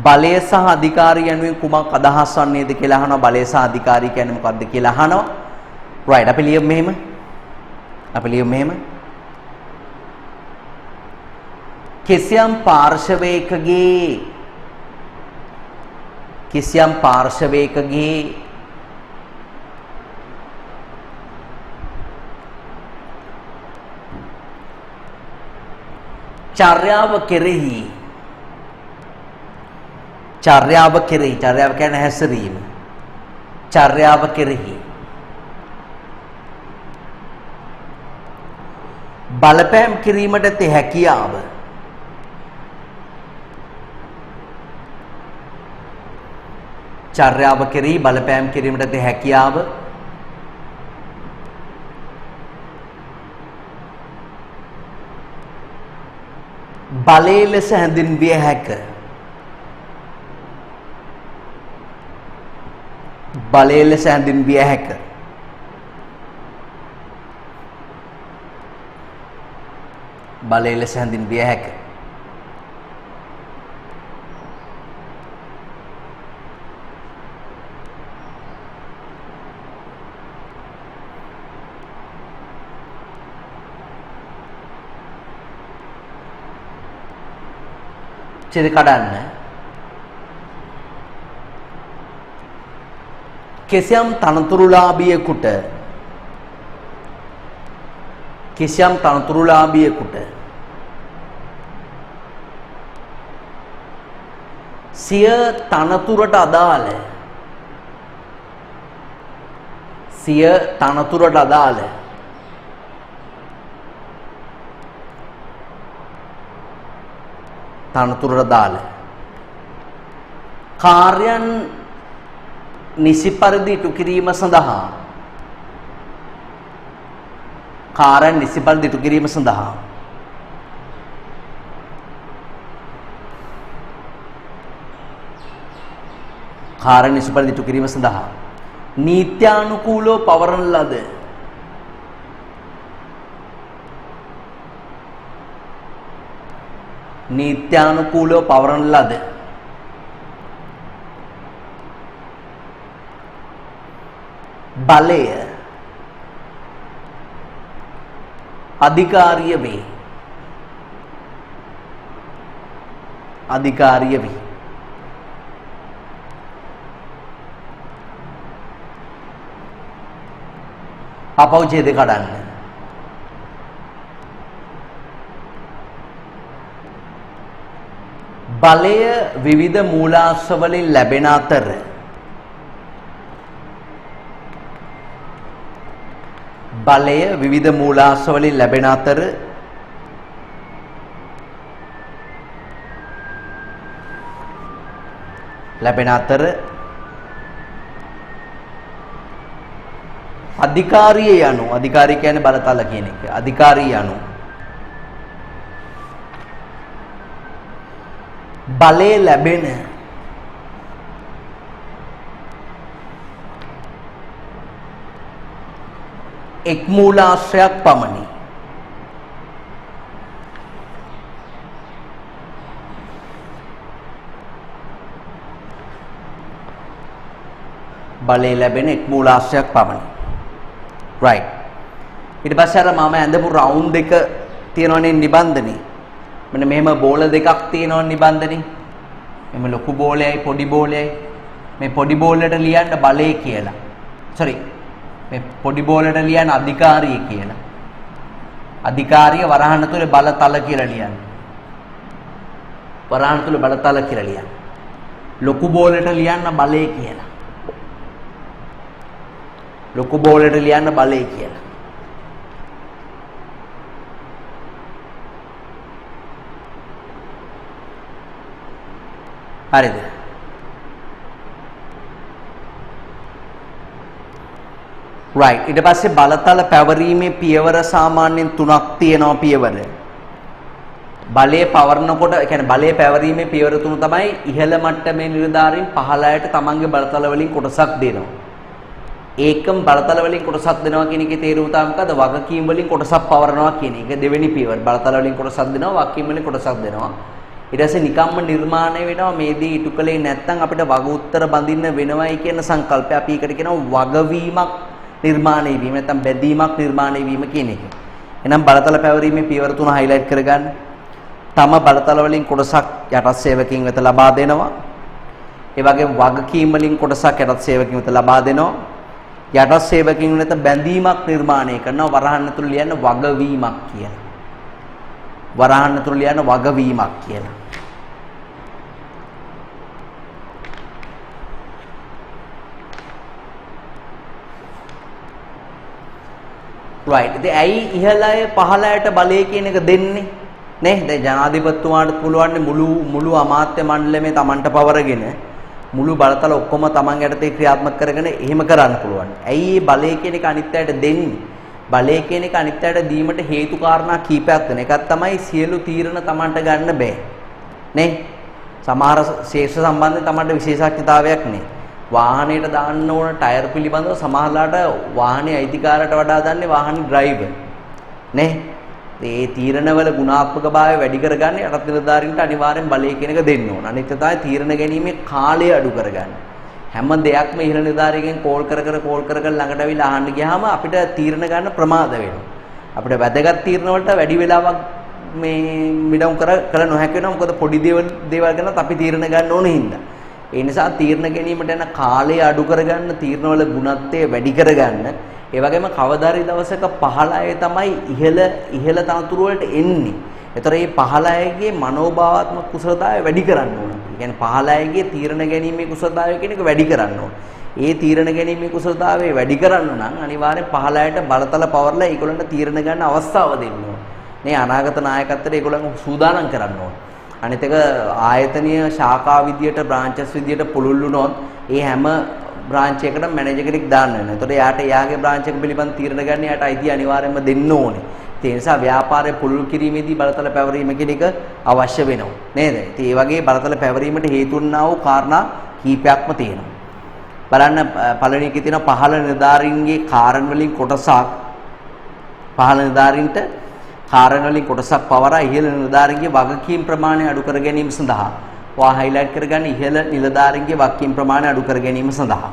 බලය සහ අධිකාරිය යනුවෙන් කුමක් අදහස් වන්නේද කියලා අහනවා. බලය සහ අධිකාරිය කියන්නේ මොකක්ද කියලා අහනවා. right අපි ලියමු මෙහෙම. කිසියම් පාර්ශවයකගේ චර්යාව කෙරෙහි කියන්නේ හැසිරීම. චර්යාව කෙරෙහි බලපෑම් කිරීමට තේ හැකියාව චර්යාව කෙරෙහි බලපෑම් කිරීමට තේ හැකියාව බලය ලෙස හැඳින්විය හැක. බලය ලෙස හැඳින්විය හැක. බලය ලෙස හැඳින්විය හැක. ඡේද කඩන්න. කිසියම් තනතුරුලාභියෙකුට සිය තනතුරට අදාළ කාර්යයන් නිසි පරිදි ඉටු කිරීම සඳහා නීත්‍යානුකූලව පවරන ලද බලය අධිකාරිය වේ. අපව ඡේද කඩන්න. බලය විවිධ මූලාශ්‍රවලින් ලැබෙන අතර බලය විවිධ මූලාශ්‍ර වලින් ලැබෙන අතර අධිකාරිය යනු අධිකාරිය කියන්නේ බලතල කියන එක. අධිකාරිය යනු බලය ලැබෙන එක් මූලාශ්‍රයක් පමණි. බලය ලැබෙන එක් මූලාශ්‍රයක් පමණි. right. ඊට පස්සේ අර මම ඇඳපු රවුන්ඩ් එක තියෙනවනේ නිබන්ධනේ. මෙන්න මෙහෙම බෝල දෙකක් තියෙනවනේ නිබන්ධනේ. මෙහෙම ලොකු බෝලයයි පොඩි බෝලයයි. මේ පොඩි බෝලයට ලියන්න බලය කියලා. sorry. මේ පොඩි බෝලයට ලියන්න අධිකාරිය කියලා. අධිකාරිය වරහන් තුලේ බලතල කියලා ලියන්න. වරහන් තුලේ බලතල කියලා ලියන්න. ලොකු බෝලයට ලියන්න බලය කියලා. ලොකු බෝලයට ලියන්න බලය කියලා. හරිද? right. ඊට පස්සේ බලතල පැවරීමේ පියවර සාමාන්‍යයෙන් 3ක් තියෙනවා පියවර. බලය පවරනකොට ඒ කියන්නේ බලය පැවරීමේ පියවර 3 තමයි ඉහළ මට්ටමේ නිලධාරීන් පහළයට තමන්ගේ බලතල වලින් කොටසක් දෙනවා. ඒකම බලතල වලින් කොටසක් දෙනවා කියන එකේ තේරුම තමයි මොකද? වගකීම් වලින් කොටසක් පවරනවා කියන එක දෙවෙනි පියවර. බලතල වලින් කොටසක් දෙනවා, වගකීම් වලින් කොටසක් දෙනවා. ඊට පස්සේ නිකම්ම නිර්මාණය වෙනවා මේ දේ ඉටු කලේ නැත්නම් අපිට වග උත්තර බඳින්න වෙනවයි කියන සංකල්පය. අපි ඒකට කියනවා වගවීමක් නිර්මාණය වීම නැත්නම් බැඳීමක් නිර්මාණය වීම කියන එක. එහෙනම් බලතල පැවරීමේ පියවර 3 highlight කරගන්න. තම බලතල වලින් කොටසක් යටත් සේවකයන් වෙත ලබා දෙනවා. ඒ වගේම වගකීම් වලින් කොටසක් යටත් සේවකයන් වෙත ලබා දෙනවා. යටත් සේවකයන් වෙත බැඳීමක් නිර්මාණය කරනවා. වරහන් තුල ලියන්න වගවීමක් කියලා. වරහන් තුල ලියන්න වගවීමක් කියලා. right. ඉතින් ඇයි ඉහළය පහළයට බලය කියන එක දෙන්නේ? නේ? දැන් ජනාධිපතිතුමාට පුළුවන් මුළු අමාත්‍ය මණ්ඩලෙම තමන්ට පවරගෙන මුළු බලතල ඔක්කොම තමන් යටතේ ක්‍රියාත්මක කරගෙන එහෙම කරන්න පුළුවන්. ඇයි මේ බලය කියන එක අනිත් අයට දෙන්නේ? බලය කියන එක අනිත් අයට දීමට හේතු කාරණා කීපයක් වෙන. එකක් තමයි සියලු තීරණ තමන්ට ගන්න බෑ. නේ? සමහර ශේෂ්ඨ සම්බන්ධයෙන් තමන්ට විශේෂඥතාවයක් නේ. වාහනයට දාන්න ඕන ටයර් පිළිබඳව සමහරලාට වාහනේ අයිතිකාරයට වඩා දන්නේ වාහනේ ඩ්‍රයිවර්. නේ? ඒ තීරණවල ගුණාත්මකභාවය වැඩි කරගන්න යටත් නිලධාරීන්ට අනිවාර්යෙන් බලය කියන එක දෙන්න ඕන. අනිත් එක තමයි තීරණ ගැනීමේ කාලය අඩු කරගන්න. හැම දෙයක්ම ඉහළ නිලධාරියෙක්ගෙන් කෝල් කර ළඟට ඇවිල්ලා අහන්න ගියාම අපිට තීරණ ගන්න ප්‍රමාද වෙනවා. අපිට වැදගත් තීරණ වලට වැඩි වෙලාවක් මේ මිඩම් කර නොහැකි වෙනවා. මොකද පොඩි දේවල් ගැනත් අපි තීරණ ගන්න ඕන හින්දා. ඒ නිසා තීරණ ගැනීමට යන කාලය අඩු කරගන්න, තීරණවල ගුණත්වය වැඩි කරගන්න, ඒ වගේම කවදාරි දවසක පහළ අය තමයි ඉහළ තනතුරු වලට එන්නේ. ඒතර මේ පහළ අයගේ මනෝභාවාත්මක කුසලතාවය වැඩි කරන්න ඕන. ඒ කියන්නේ පහළ අයගේ තීරණ ගැනීමේ කුසලතාවය කියන එක වැඩි කරන්න ඕන. ඒ තීරණ ගැනීමේ කුසලතාවය වැඩි කරන්න නම් අනිවාර්යෙන් පහළ අයට බලතල පවර්ලා ඒගොල්ලන්ට තීරණ ගන්න අවස්ථාව දෙන්න ඕන. මේ අනාගත නායකත්වයට ඒගොල්ලන් සූදානම් කරන්න ඕන. අනිත් එක ආයතනීය ශාඛා විදියට බ්‍රාන්චස් විදියට පුළුල් වුණොත් ඒ හැම බ්‍රාන්ච් එකකටම මැනේජර් කෙනෙක් දාන්න වෙනවා. ඒතකොට එයාට එයාගේ බ්‍රාන්ච් එක පිළිබඳ තීරණ ගන්න එයාට අයිතිය අනිවාර්යයෙන්ම දෙන්න ඕනේ. ඒ නිසා ව්‍යාපාරය පුළුල් කිරීමේදී බලතල පැවරීම කියන එක අවශ්‍ය වෙනවා. නේද? ඉතින් ඒ වගේ බලතල පැවරීමට හේතු වුණා වූ කාරණා කීපයක්ම තියෙනවා. බලන්න පළවෙනි එකේ තියෙන පහළ නිලධාරීන්ගේ කාරණ වලින් කොටසක් පහළ නිලධාරීන්ට කාරණ වලින් කොටසක් පවරා ඉහළ නිලධාරීන්ගේ වගකීම් ප්‍රමාණය අඩු කර ගැනීම සඳහා වා highlight කරගන්න ඉහළ නිලධාරීන්ගේ වගකීම් ප්‍රමාණය අඩු කර ගැනීම සඳහා.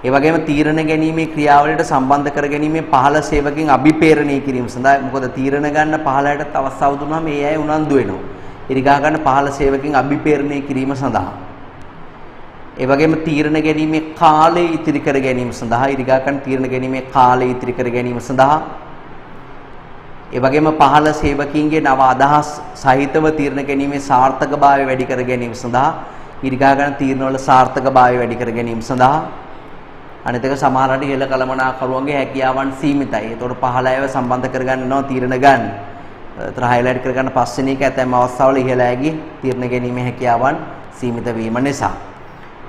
ඒ වගේම තීරණ ගැනීමේ ක්‍රියාවලියට සම්බන්ධ කර ගැනීමේ පහළ සේවකයන් අභිපේරණය කිරීම සඳහා. මොකද තීරණ ගන්න පහළට අවස්ථාව දුන්නාම ඒ අය උනන්දු වෙනවා. ඉරිගා ගන්න පහළ සේවකයන් අභිපේරණය කිරීම සඳහා. ඒ වගේම තීරණ ගැනීමේ කාලය ඉතිරි කර ගැනීම සඳහා ඉරිගා ගන්න තීරණ ගැනීමේ කාලය ඉතිරි කර ගැනීම සඳහා. ඒ වගේම පහළ සේවකීන්ගේ නව අදහස් සහිතව තීරණ ගැනීමේ සාර්ථකභාවය වැඩි කර ගැනීම සඳහා ඉරිගා ගන්න තීරණවල සාර්ථකභාවය වැඩි කර ගැනීම සඳහා අනිත් එක සමහරට ඉහළ කළමනාකරුවන්ගේ හැකියාවන් සීමිතයි. ඒතකොට පහළ අයව සම්බන්ධ කරගන්න වෙනවා තීරණ ගන්න. ඒතර හයිලයිට් කරගන්න පස්වෙනි එක ඇතැම් අවස්ථාවල ඉහළ අයගේ තීරණ ගැනීමේ හැකියාවන් සීමිත වීම නිසා.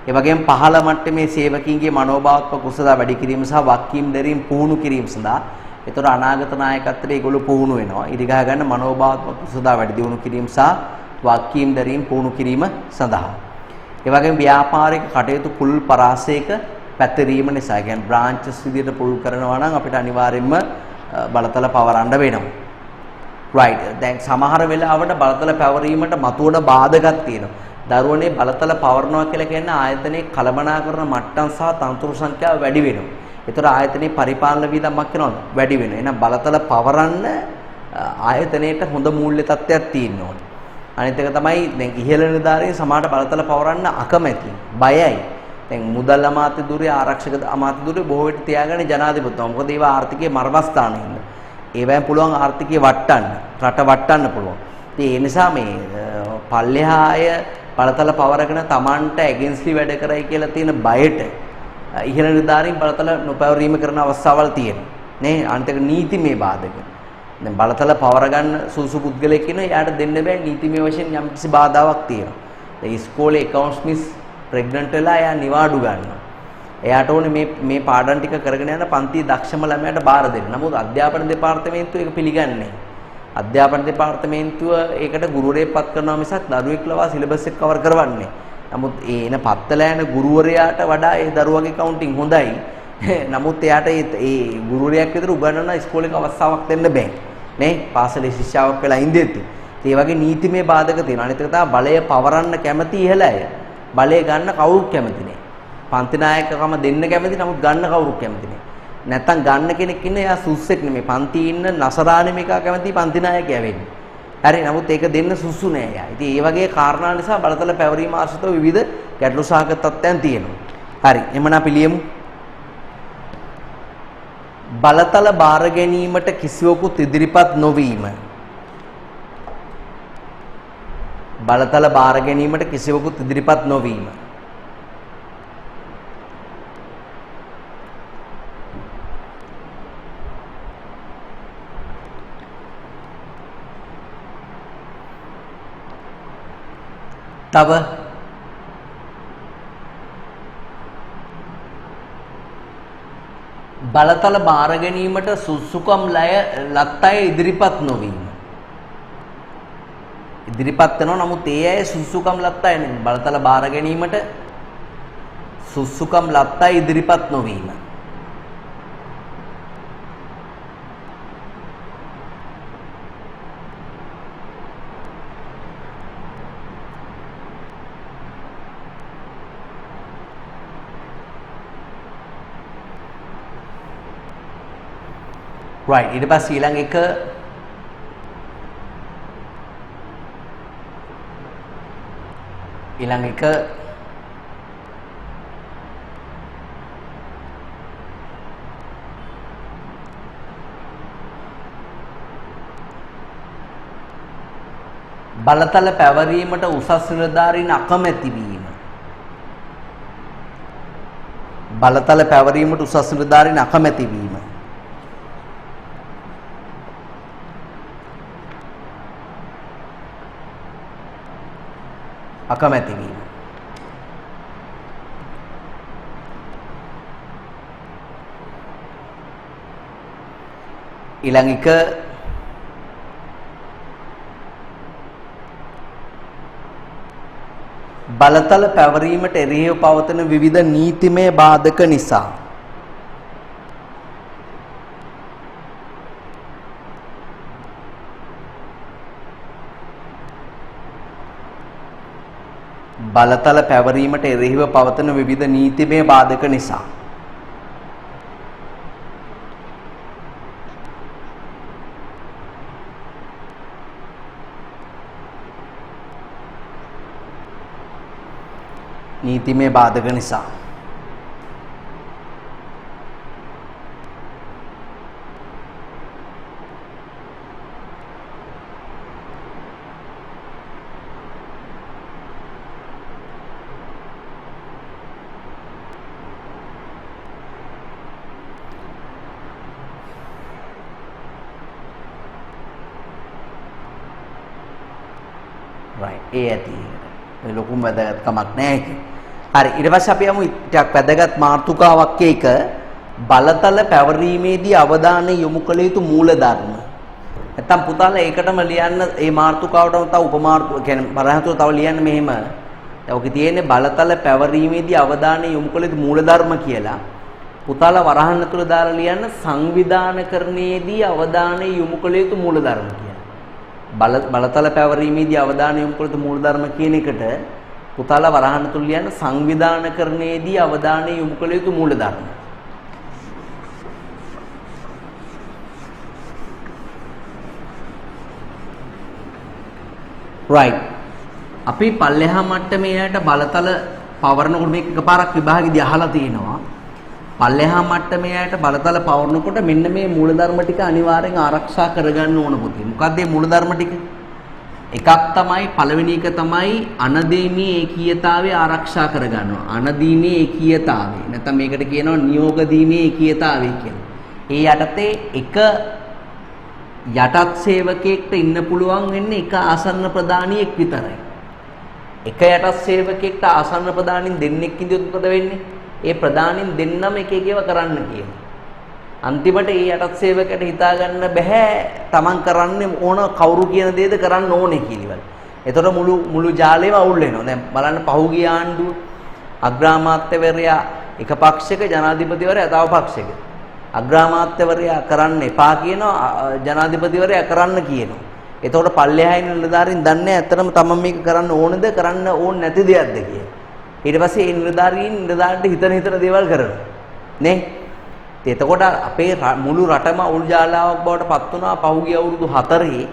ඒ වගේම පහළ මට්ටමේ සේවකීන්ගේ මනෝභාවාත්මක කුසලතා වැඩි කිරීම සහ වක්කීම් දැරීම් පුහුණු කිරීම සඳහා ඒතර අනාගත නායකත්වයට ඒගොල්ලෝ පුහුණු වෙනවා. ඉදිරිගහ ගන්න මනෝභාවාත්මක කුසලතා වැඩි දියුණු කිරීම සහ වක්කීම් දැරීම් පුහුණු කිරීම සඳහා. ඒ වගේම ව්‍යාපාරික කටයුතු පුළුල් පරාසයක පැතිරීම නිසා කියන්නේ බ්‍රාන්චස් විදිහට පුළුල් කරනවා නම් අපිට අනිවාර්යයෙන්ම බලතල පවරන්න වෙනවා. right. දැන් සමහර වෙලාවට බලතල පැවරීමට මතුවන බාධකක් තියෙනවා. දරුවනේ බලතල පවරනවා කියලා කියන්නේ ආයතනයේ කළමනාකරන මට්ටම් සහ තනතුරු සංඛ්‍යාව වැඩි වෙනවා. ඒතර ආයතනයේ පරිපාලන වියදමක් වෙනවා වැඩි වෙනවා. එහෙනම් බලතල පවරන්න ආයතනයේට හොඳ මූල්‍ය තත්ත්වයක් තියෙන්න ඕනේ. අනිත් එක තමයි දැන් ඉහළ නිලධාරීන් සමාජයට බලතල පවරන්න අකමැති, බයයි. දැන් මුදල් අමාත්‍ය ධුරය ආරක්ෂක අමාත්‍ය ධුරය බොහෝ විට තියාගන්නේ ජනාධිපතිතුමා. මොකද ඒවා ආර්ථිකයේ මර්මස්ථානයේ ඉන්න. ඒවෙන් පුළුවන් ආර්ථිකය වටන්න, රට වටන්න පුළුවන්. ඉතින් ඒ නිසා මේ පල්ලෙහාය බලතල පවරගෙන Tamanට ඇගන්ස්ලි වැඩ කරයි කියලා තියෙන බයට ඉහළ නිලධාරීන් බලතල නොපැවරීම කරන අවස්ථාවල් තියෙනවා. නේ අනිත් එක නීතිමය බාධක. දැන් බලතල පවර ගන්න සුසු පුද්ගලයෙක් ඉන්නවා. එයාට දෙන්න බෑ නීතිමය වශයෙන් යම්කිසි බාධාවක් තියෙනවා. දැන් ඉස්කෝලේ accounts miss ප්‍රෙග්නන්ට් වෙලා එයා නිවාඩු ගන්නවා. එයාට ඕනේ මේ පාඩම් ටික කරගෙන යන පන්ති දක්ෂම ළමයාට බාර දෙන්න. නමුත් අධ්‍යාපන දෙපාර්තමේන්තුව ඒක පිළිගන්නේ නැහැ. අධ්‍යාපන දෙපාර්තමේන්තුව ඒකට ගුරුවරයෙක් පත් කරනවා මිසක් දරුවෙක් ලවා සිලබස් එක කවර් කරවන්නේ. නමුත් ඒ එන පත්තලා යන ගුරුවරයාට වඩා ඒ දරුවගේ කවුන්ටිං හොඳයි. නමුත් එයාට ඒ ගුරුවරයෙක් විතර උගන්වන ඉස්කෝලේක අවස්ථාවක් දෙන්න බෑ. නේ පාසලේ ශිෂ්‍යාවක් වෙලා ඉඳෙද්දි. ඒ වගේ නීතිමය බාධක තියෙනවා. අනිත් එක තමයි බලය පවරන්න කැමති ඉහළ අය. බලය ගන්න කවුරුත් කැමති නෑ. පන්ති නායකකම දෙන්න කැමති නමුත් ගන්න කවුරුත් කැමති නෑ. නැත්තම් ගන්න කෙනෙක් ඉන්න එයා සුස්සෙක් නෙමෙයි. පන්ති ඉන්න නසරාණි මේක කැමති පන්ති නායකයා වෙන්නේ. හරි නමුත් ඒක දෙන්න සුසු නෑ එයා. ඉතින් ඒ වගේ කාරණා නිසා බලතල පැවරීම ආශ්‍රිතව විවිධ ගැටලු සහගත තත්ත්වයන් තියෙනවා. හරි එමනම් අපි ලියමු. බලතල බාර ගැනීමට කිසිවෙකුත් ඉදිරිපත් නොවීම. බලතල බාර ගැනීමට කිසිවෙකුත් ඉදිරිපත් නොවීම. තව බලතල බාර ගැනීමට සුසුකම් ලත් අය ඉදිරිපත් නොවීම. ඉදිරිපත් වෙනවා නමුත් ඒ අය සුසුකම් ලත් අය නෙමෙයි. බලතල බාර ගැනීමට සුසුකම් ලත් අය ඉදිරිපත් නොවීම. right ඊට පස්සේ ඊළඟ එක බලතල පැවරීමට උසස් නිලධාරීන් අකමැති වීම. බලතල පැවරීමට උසස් නිලධාරීන් අකමැති වීම. අකමැති වීම. ඊළඟ එක බලතල පැවරීමට එරෙහිව පවතින විවිධ නීතිමය බාධක නිසා. බලතල පැවරීමට එරෙහිව පවතින විවිධ නීතිමය බාධක නිසා. නීතිමය බාධක නිසා. right ඒ ඇති මේ ලොකුම වැදගත්කමක් නැහැ ඒක. හරි ඊට පස්සේ අපි යමු ටිකක් වැදගත් මාතෘකාවක් එක බලතල පැවරීමේදී අවධානය යොමු කළ යුතු මූලධර්ම. නැත්තම් පුතාලා ඒකටම ලියන්න මේ මාතෘකාවටම තව උපමාර්ථ කියන්නේ බරහතුර තව ලියන්න මෙහෙම. දැන් ඔකේ තියෙන්නේ බලතල පැවරීමේදී අවධානය යොමු කළ යුතු මූලධර්ම කියලා. පුතාලා වරහන් තුල දාලා ලියන්න සංවිධානකරණයේදී අවධානය යොමු කළ යුතු මූලධර්ම කියලා. බලතල පැවරීමේදී අවධානය යොමු කළ යුතු මූලධර්ම කියන එකට පුතාලා වරහන් තුල ලියන්න සංවිධානකරණයේදී අවධානය යොමු කළ යුතු මූලධර්ම. right අපි පල්ලෙහා මට්ටමේ යට බලතල පවරනකොට මේක එකපාරක් විභාගෙදී අහලා තිනවා පල්ලෙහා මට්ටමේ යට බලතල පවරනකොට මෙන්න මේ මූලධර්ම ටික අනිවාර්යෙන් ආරක්ෂා කරගන්න ඕන පුතේ. මොකක්ද මේ මූලධර්ම ටික? එකක් තමයි පළවෙනි එක තමයි අනදීමේ ඒකීයතාවය ආරක්ෂා කරගන්නවා. අනදීමේ ඒකීයතාවය. නැත්නම් මේකට කියනවා නියෝග දීමේ ඒකීයතාවය කියලා. ඒ යටතේ එක යටත් සේවකයෙක්ට ඉන්න පුළුවන් වෙන්නේ එක ආසන්න ප්‍රදානියෙක් විතරයි. එක යටත් සේවකයෙක්ට ආසන්න ප්‍රදානින් දෙන්නෙක් ඉඳියොත් මොකද වෙන්නේ? ඒ ප්‍රදානින් දෙන්නම එක එකව කරන්න කියනවා. අන්තිමට ඒ යටත් සේවකයට හිතා ගන්න බෑ තමන් කරන්නේ ඕන කවුරු කියන දේද කරන්න ඕනේ කියලා. එතකොට මුළු ජාලෙම අවුල් වෙනවා. දැන් බලන්න පහුගිය ආණ්ඩුව අග්‍රාමාත්‍යවරයා එක පක්ෂයක ජනාධිපතිවරයා තව පක්ෂයක. අග්‍රාමාත්‍යවරයා කරන්න එපා කියනවා ජනාධිපතිවරයා කරන්න කියනවා. එතකොට පල්ලෙහායින නිලධාරීන් දන්නේ ඇත්තටම තමන් මේක කරන්න ඕනද කරන්න ඕනේ නැති දෙයක්ද කියලා. ඊට පස්සේ ඒ නිලධාරීන්ට හිතන දේවල් කරනවා. නේ? එතකොට අපේ මුළු රටම උල්ජාලාවක් බවට පත් වුණා පහුගිය අවුරුදු 4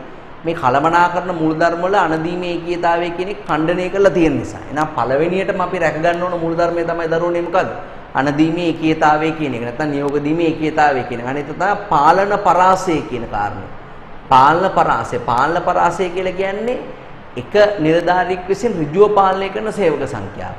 මේ කලමනාකරන මූලධර්ම වල අනදීමේ ඒකීයතාවය කියන එක ඛණ්ඩනය කරලා තියෙන නිසා. එහෙනම් පළවෙනියටම අපි රැක ගන්න ඕන මූලධර්මය තමයි දරුවනේ මොකද්ද? අනදීමේ ඒකීයතාවය කියන එක. නැත්නම් නියෝගදීමේ ඒකීයතාවය කියන එක. අනිත් තමයි පාලන පරාසය කියන කාරණය. පාලන පරාසය කියලා කියන්නේ එක නිලධාරියෙක් විසින් ඍජුව පාලනය කරන සේවක සංඛ්‍යාව.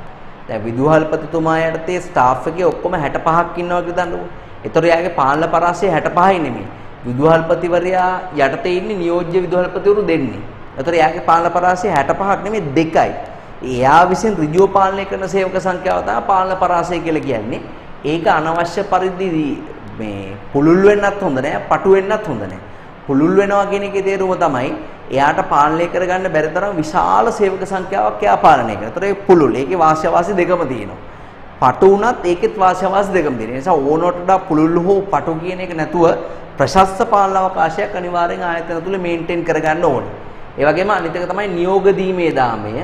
දැන් විදුහල්පතිතුමා යටතේ ස්ටාෆ් එකේ ඔක්කොම 65ක් ඉන්නවා කියලා දන්නකො. ඒතර යාගේ පාලන පරාසය 65යි නෙමෙයි. විදුහල්පතිවරයා යටතේ ඉන්නේ නියෝජ්‍ය විදුහල්පතිවරු දෙන්නේ. ඒතර යාගේ පාලන පරාසය 65ක් නෙමෙයි 2යි. එයා විසින් ඍජුව පාලනය කරන සේවක සංඛ්‍යාව තමයි පාලන පරාසය කියලා කියන්නේ. ඒක අනවශ්‍ය පරිදි මේ පුලුල් වෙන්නත් හොඳ නැහැ, පටු වෙන්නත් හොඳ නැහැ. පුලුල් වෙනවා කියන එකේ තේරුම තමයි එයාට පාලනය කරගන්න බැරි තරම් විශාල සේවක සංඛ්‍යාවක් එයා පාලනය කරනවා. ඒතර ඒ පුලුල්. ඒකේ වාසිය දෙකම තියෙනවා. පටු වුණත් ඒකෙත් වාසිය දෙකම තියෙනවා. ඒ නිසා ඕනකට වඩා පුලුල් හෝ පටු කියන එක නැතුව ප්‍රශස්ත පාලන අවකාශයක් අනිවාර්යෙන් ආයතන තුල මේන්ටේන් කරගන්න ඕනේ. ඒ වගේම අනිත් එක තමයි නියෝග දීමේ දාමය.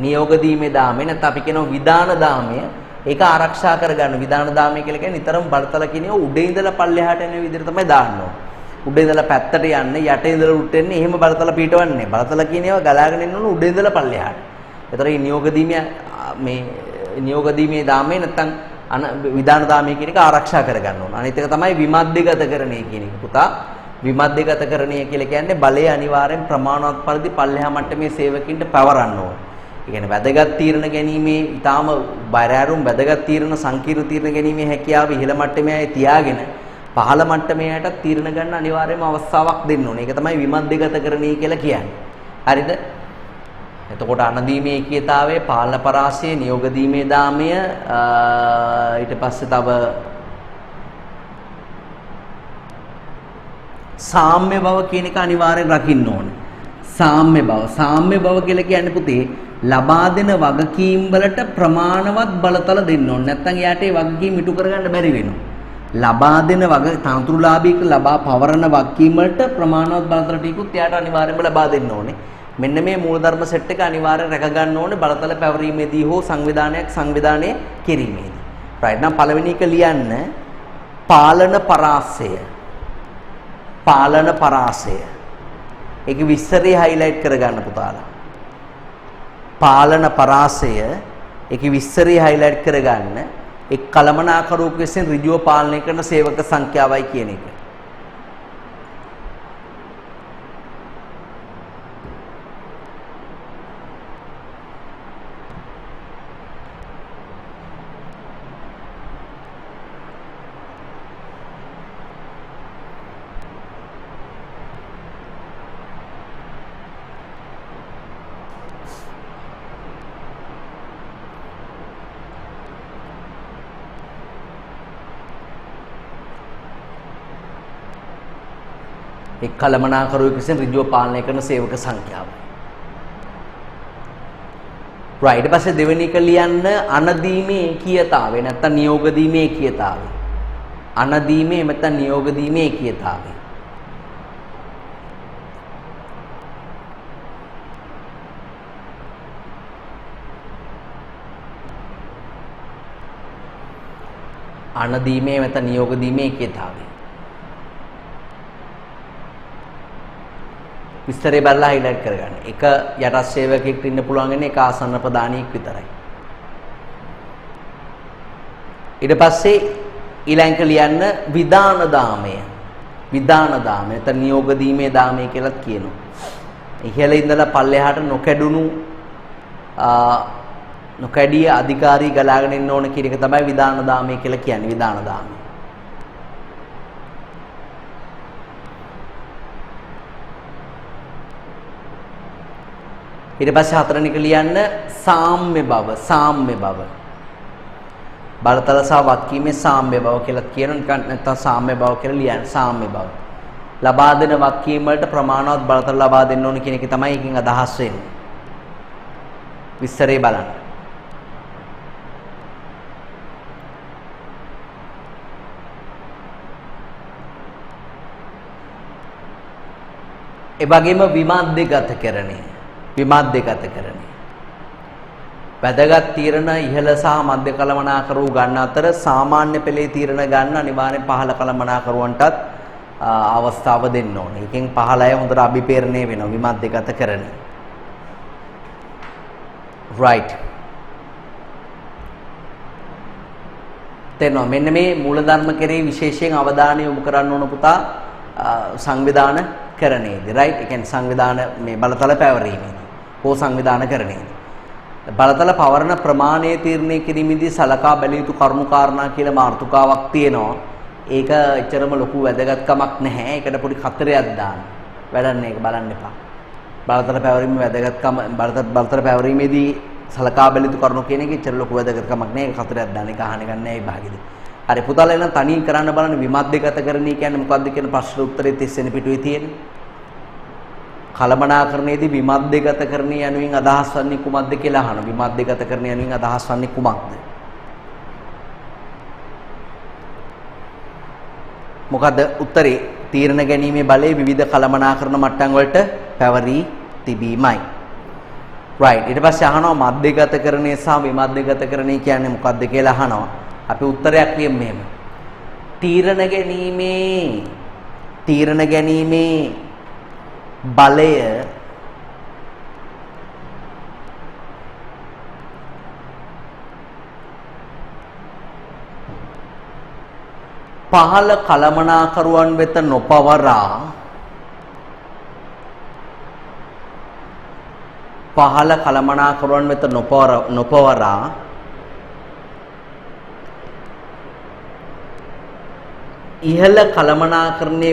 නියෝග දීමේ දාමය නැත්නම් අපි කියනවා විධාන දාමය. ඒක ආරක්ෂා කරගන්න. විධාන දාමය කියලා කියන්නේ නිතරම බලතල කියනවා උඩේ ඉඳලා පල්ලෙහාට එන විදිහට තමයි දාන්න ඕනේ. උඩ ඉඳලා පැත්තට යන්නේ යට ඉඳලා උඩට එන්නේ එහෙම බලතල පීටවන්නේ. බලතල කියන ඒවා ගලාගෙන එන්න ඕන උඩ ඉඳලා පල්ලෙහාට. ඒතර මේ නියෝග දීමේ දාමේ නැත්තම් විධාන දාමේ කියන එක ආරක්ෂා කරගන්න ඕන. අනිත් එක තමයි විමධ්‍යගතකරණය කියන එක. පුතා විමධ්‍යගතකරණය කියලා කියන්නේ බලය අනිවාර්යෙන් ප්‍රමාණවත් පරිදි පල්ලෙහා මට්ටමේ සේවකින්ට පවරන්න ඕන. ඒ කියන්නේ වැදගත් තීරණ ගැනීමේ ඊටාම බයරෑරුම් වැදගත් තීරණ සංකීර්ණ තීරණ ගැනීමේ හැකියාව ඉහළ මට්ටමේ අය තියාගෙන පහළ මට්ටමේට තීරණ ගන්න අනිවාර්යයෙන්ම අවස්ථාවක් දෙන්න ඕනේ. ඒක තමයි විමධ්‍යගතකරණය කියලා කියන්නේ. හරිද? එතකොට අනදීමේ ඒකීයතාවය, පාලන පරාසය, නියෝග දීමේ දාමය ඊට පස්සේ තව සාම්‍ය බව කියන එක අනිවාර්යෙන් රකින්න ඕනේ. සාම්‍ය බව කියලා කියන්නේ පුතේ ලබා දෙන වගකීම් වලට ප්‍රමාණවත් බලතල දෙන්න ඕනේ. නැත්නම් එයාට ඒ වගකීම් ඉටු කරගන්න බැරි වෙනවා. ලබා දෙන තනතුරුලාභීක ලබා පවරන වගකීම් වලට ප්‍රමාණවත් බලතල ටිකුත් එයාට අනිවාර්යයෙන්ම ලබා දෙන්න ඕනේ. මෙන්න මේ මූලධර්ම සෙට් එක අනිවාර්යෙන් රැක ගන්න ඕනේ බලතල පැවරීමේදී හෝ සංවිධානය කිරීමේදී. right නම් පළවෙනි එක ලියන්න පාලන පරාසය. ඒක විස්තරේ highlight කරගන්න පුතාලා. පාලන පරාසය ඒකේ විස්තරේ highlight කරගන්න. එක් කලමනාකරුවෙකු විසින් ඍජුව පාලනය කරන සේවක සංඛ්‍යාවයි කියන එක. ඒ කළමනාකරුවෙකු විසින් ඍජුව පාලනය කරන සේවක සංඛ්‍යාව. right ඊට පස්සේ දෙවෙනි එක ලියන්න අනදීමේ ඒකීයතාවය නැත්නම් නියෝග දීමේ ඒකීයතාවය. අනදීමේ නැත්නම් නියෝග දීමේ ඒකීයතාවය. අනදීමේ නැත්නම් නියෝග දීමේ ඒකීයතාවය. විස්තරේ බලලා highlight කරගන්න. එක යටත් සේවකයෙක්ට ඉන්න පුළුවන් වෙන්නේ එක ආසන්න ප්‍රදානියෙක් විතරයි. ඊට පස්සේ ඊළඟට ලියන්න විධාන දාමය. විධාන දාමය නැත්නම් නියෝග දීමේ දාමය කියලාත් කියනවා. ඉහළ ඉඳලා පල්ලෙහාට නොකැඩිය අධිකාරී ගලාගෙන ඉන්න ඕන කියන එක තමයි විධාන දාමය කියලා කියන්නේ. විධාන දාමය. ඊට පස්සේ හතරවෙනි එක ලියන්න සාම්‍ය බව. සාම්‍ය බව. බලතල සහ වත්කීමේ සාම්‍ය බව කියලා කියනවා. නිකන් නැත්තම් සාම්‍ය බව කියලා ලියන්න. සාම්‍ය බව. ලබා දෙන වත්කීම වලට ප්‍රමාණවත් බලතල ලබා දෙන්න ඕන කියන එක තමයි එකකින් අදහස් වෙන්නේ. විස්තරේ බලන්න. ඒ වගේම විමාද්‍යගතකරණය. විමාද්‍යගතකරණය. වැදගත් තීරණ ඉහළ සහ මධ්‍ය කළමනාකරුවෝ ගන්න අතර සාමාන්‍ය පෙළේ තීරණ ගන්න අනිවාර්යෙන් පහළ කළමනාකරුවන්ටත් අවස්ථාව දෙන්න ඕනේ. එකෙන් 15 හොඳට අභිපේරණය වෙනවා විමාද්‍යගතකරණය. right. තේනවා මෙන්න මේ මූලධර්ම කෙරෙහි විශේෂයෙන් අවධානය යොමු කරන්න ඕන පුතා සංවිධාන කරණයේදී right. ඒ කියන්නේ සංවිධාන මේ බලතල පැවරීමේදී හෝ සංවිධාන කරණයේදී බලතල පවරන ප්‍රමාණය තීරණය කිරීමේදී සලකා බැලිය යුතු කරුණු කාරණා කියලා මාතෘකාවක් තියෙනවා. ඒක එච්චරම ලොකු වැදගත්කමක් නැහැ. ඒකට පොඩි කතරයක් දාන්න. වැඩන්නේ ඒක බලන්න එපා. බලතල පැවරීමේ වැදගත්කම බලතල පැවරීමේදී සලකා බැලිය යුතු කරුණු කියන එක එච්චර ලොකු වැදගත්කමක් නැහැ. ඒක කතරයක් දාන්න. ඒක අහන්න ගන්න නැහැ මේ භාගෙදී. හරි පුතාලා එනම් තනියෙන් කරන්න බලන්න විමධ්‍යගතකරණය කියන්නේ මොකක්ද කියන ප්‍රශ්න උත්තරේ 30 වෙනි පිටුවේ තියෙන්නේ. කළමනාකරණයේදී විමධ්‍යගතකරණය යනුවෙන් අදහස් වන්නේ කුමක්ද කියලා අහනවා. විමධ්‍යගතකරණය යනුවෙන් අදහස් වන්නේ කුමක්ද? මොකද උත්තරේ තීරණ ගැනීමේ බලය විවිධ කළමනාකරණ මට්ටම් වලට පැවරී තිබීමයි. right ඊට පස්සේ අහනවා මධ්‍යගතකරණය සහ විමධ්‍යගතකරණය කියන්නේ මොකක්ද කියලා අහනවා. අපි උත්තරයක් ලියමු මෙහෙම. තීරණ ගැනීමේ බලය පහළ කළමනාකරුවන් වෙත නොපවරා ඉහළ කළමනාකරණය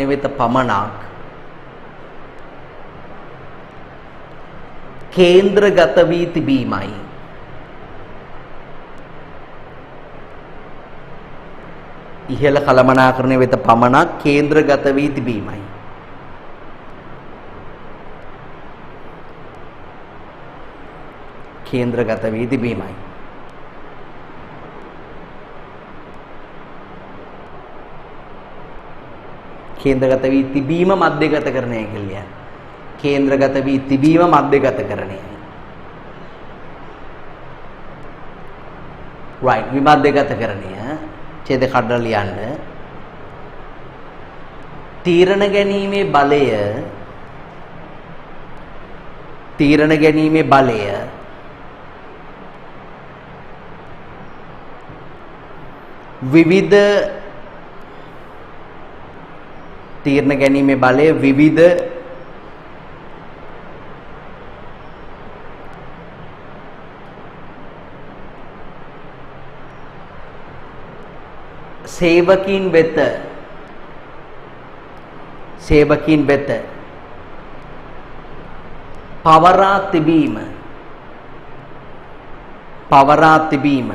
වෙත පමණක් කේන්ද්‍රගත වී තිබීමයි. ඉහළ කළමනාකරණය වෙත පමණක් කේන්ද්‍රගත වී තිබීමයි. කේන්ද්‍රගත වී තිබීමයි. කේන්ද්‍රගත වී තිබීම මධ්‍යගතකරණය කියලා. කේන්ද්‍රගත වී තිබීම මධ්‍යගතකරණය. right විමධ්‍යගතකරණය ඡේද කඩලා ලියන්න. තීරණ ගැනීමේ බලය විවිධ සේවකීන් වෙත පවරා තිබීම පවරා තිබීම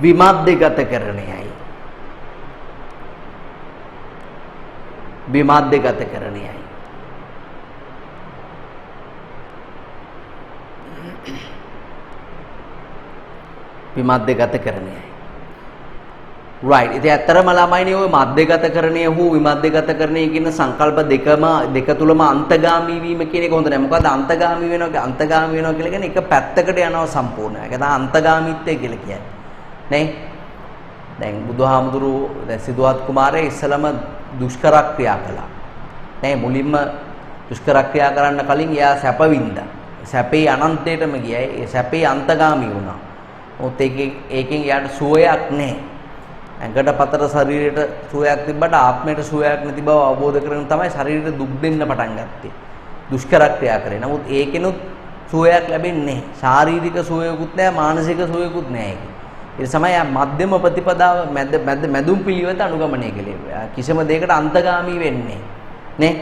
විමධ්‍යගතකරණයයි. විමධ්‍යගතකරණයයි. විමධ්‍යගතකරණයයි. right. ඉතින් ඇත්තරම ළමයිනේ ওই මධ්‍යගතකරණය හෝ විමධ්‍යගතකරණය කියන සංකල්ප දෙක තුලම අන්තගාමී වීම කියන එක හොඳ නැහැ. මොකද අන්තගාමී වෙනවා කියලා කියන්නේ එක පැත්තකට යනවා සම්පූර්ණයෙන්. ඒක තමයි අන්තගාමීත්වය කියලා කියන්නේ. නේ? දැන් බුදුහාමුදුරුවෝ දැන් සිදුවත් කුමාරයා ඉස්සලම දුෂ්කර ක්‍රියා කළා. නේ මුලින්ම දුෂ්කර ක්‍රියා කරන්න කලින් එයා සැප වින්දා. සැපේ අනන්තයටම ගියා. ඒ සැපේ අන්තගාමී වුණා. මොකද ඒකෙන් එයාට සුවයක් නැහැ. ඇඟට පතර ශරීරයට සුවයක් තිබ්බට ආත්මයට සුවයක් නැති බව අවබෝධ කරගෙන තමයි ශරීරයට දුක් දෙන්න පටන් ගත්තේ. දුෂ්කර ක්‍රියා කරේ. නමුත් ඒකෙනුත් සුවයක් ලැබෙන්නේ නැහැ. ශාරීරික සුවයකුත් නැහැ, මානසික සුවයකුත් නැහැ. ඒ තමයි මධ්‍යම ප්‍රතිපදාව මැදුම් පිළිවෙත අනුගමනය කළේ. කිසිම දෙයකට අන්තගාමී වෙන්නේ නේ.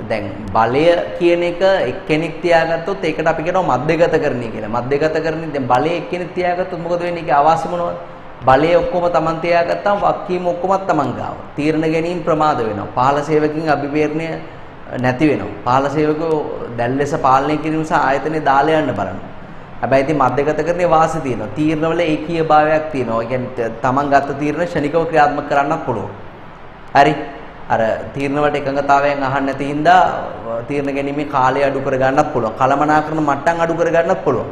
දැන් බලය කියන එක එක්කෙනෙක් තියාගත්තොත් ඒකට අපි කියනවා මධ්‍යගතකරණය කියලා. මධ්‍යගතකරණය දැන් බලය එක්කෙනෙක් තියාගත්තොත් මොකද වෙන්නේ? ඒකේ අවාසි මොනවද? බලය ඔක්කොම Taman තියාගත්තාම වක්කීම ඔක්කොමත් Taman ගාව. තීරණ ගැනීම ප්‍රමාද වෙනවා. පහළ සේවකකින් අභිපේරණය නැති වෙනවා. පහළ සේවකෝ දැල් ලෙස පාලනය කිරීම නිසා ආයතනේ දාලා යන්න බලනවා. හැබැයි ඉතින් මධ්‍යගතකරණයේ වාසි තියෙනවා. තීරණවල ඒකීය භාවයක් තියෙනවා. ඒ කියන්නේ Taman ගත්ත තීරණ ශනිකව ක්‍රියාත්මක කරන්නත් පුළුවන්. හරි. අර තීරණ වලට එකඟතාවයෙන් අහන්න නැති හින්දා තීරණ ගැනීමේ කාලය අඩු කර ගන්නත් පුළුවන්. කලමනාකරන මට්ටම් අඩු කර ගන්නත් පුළුවන්.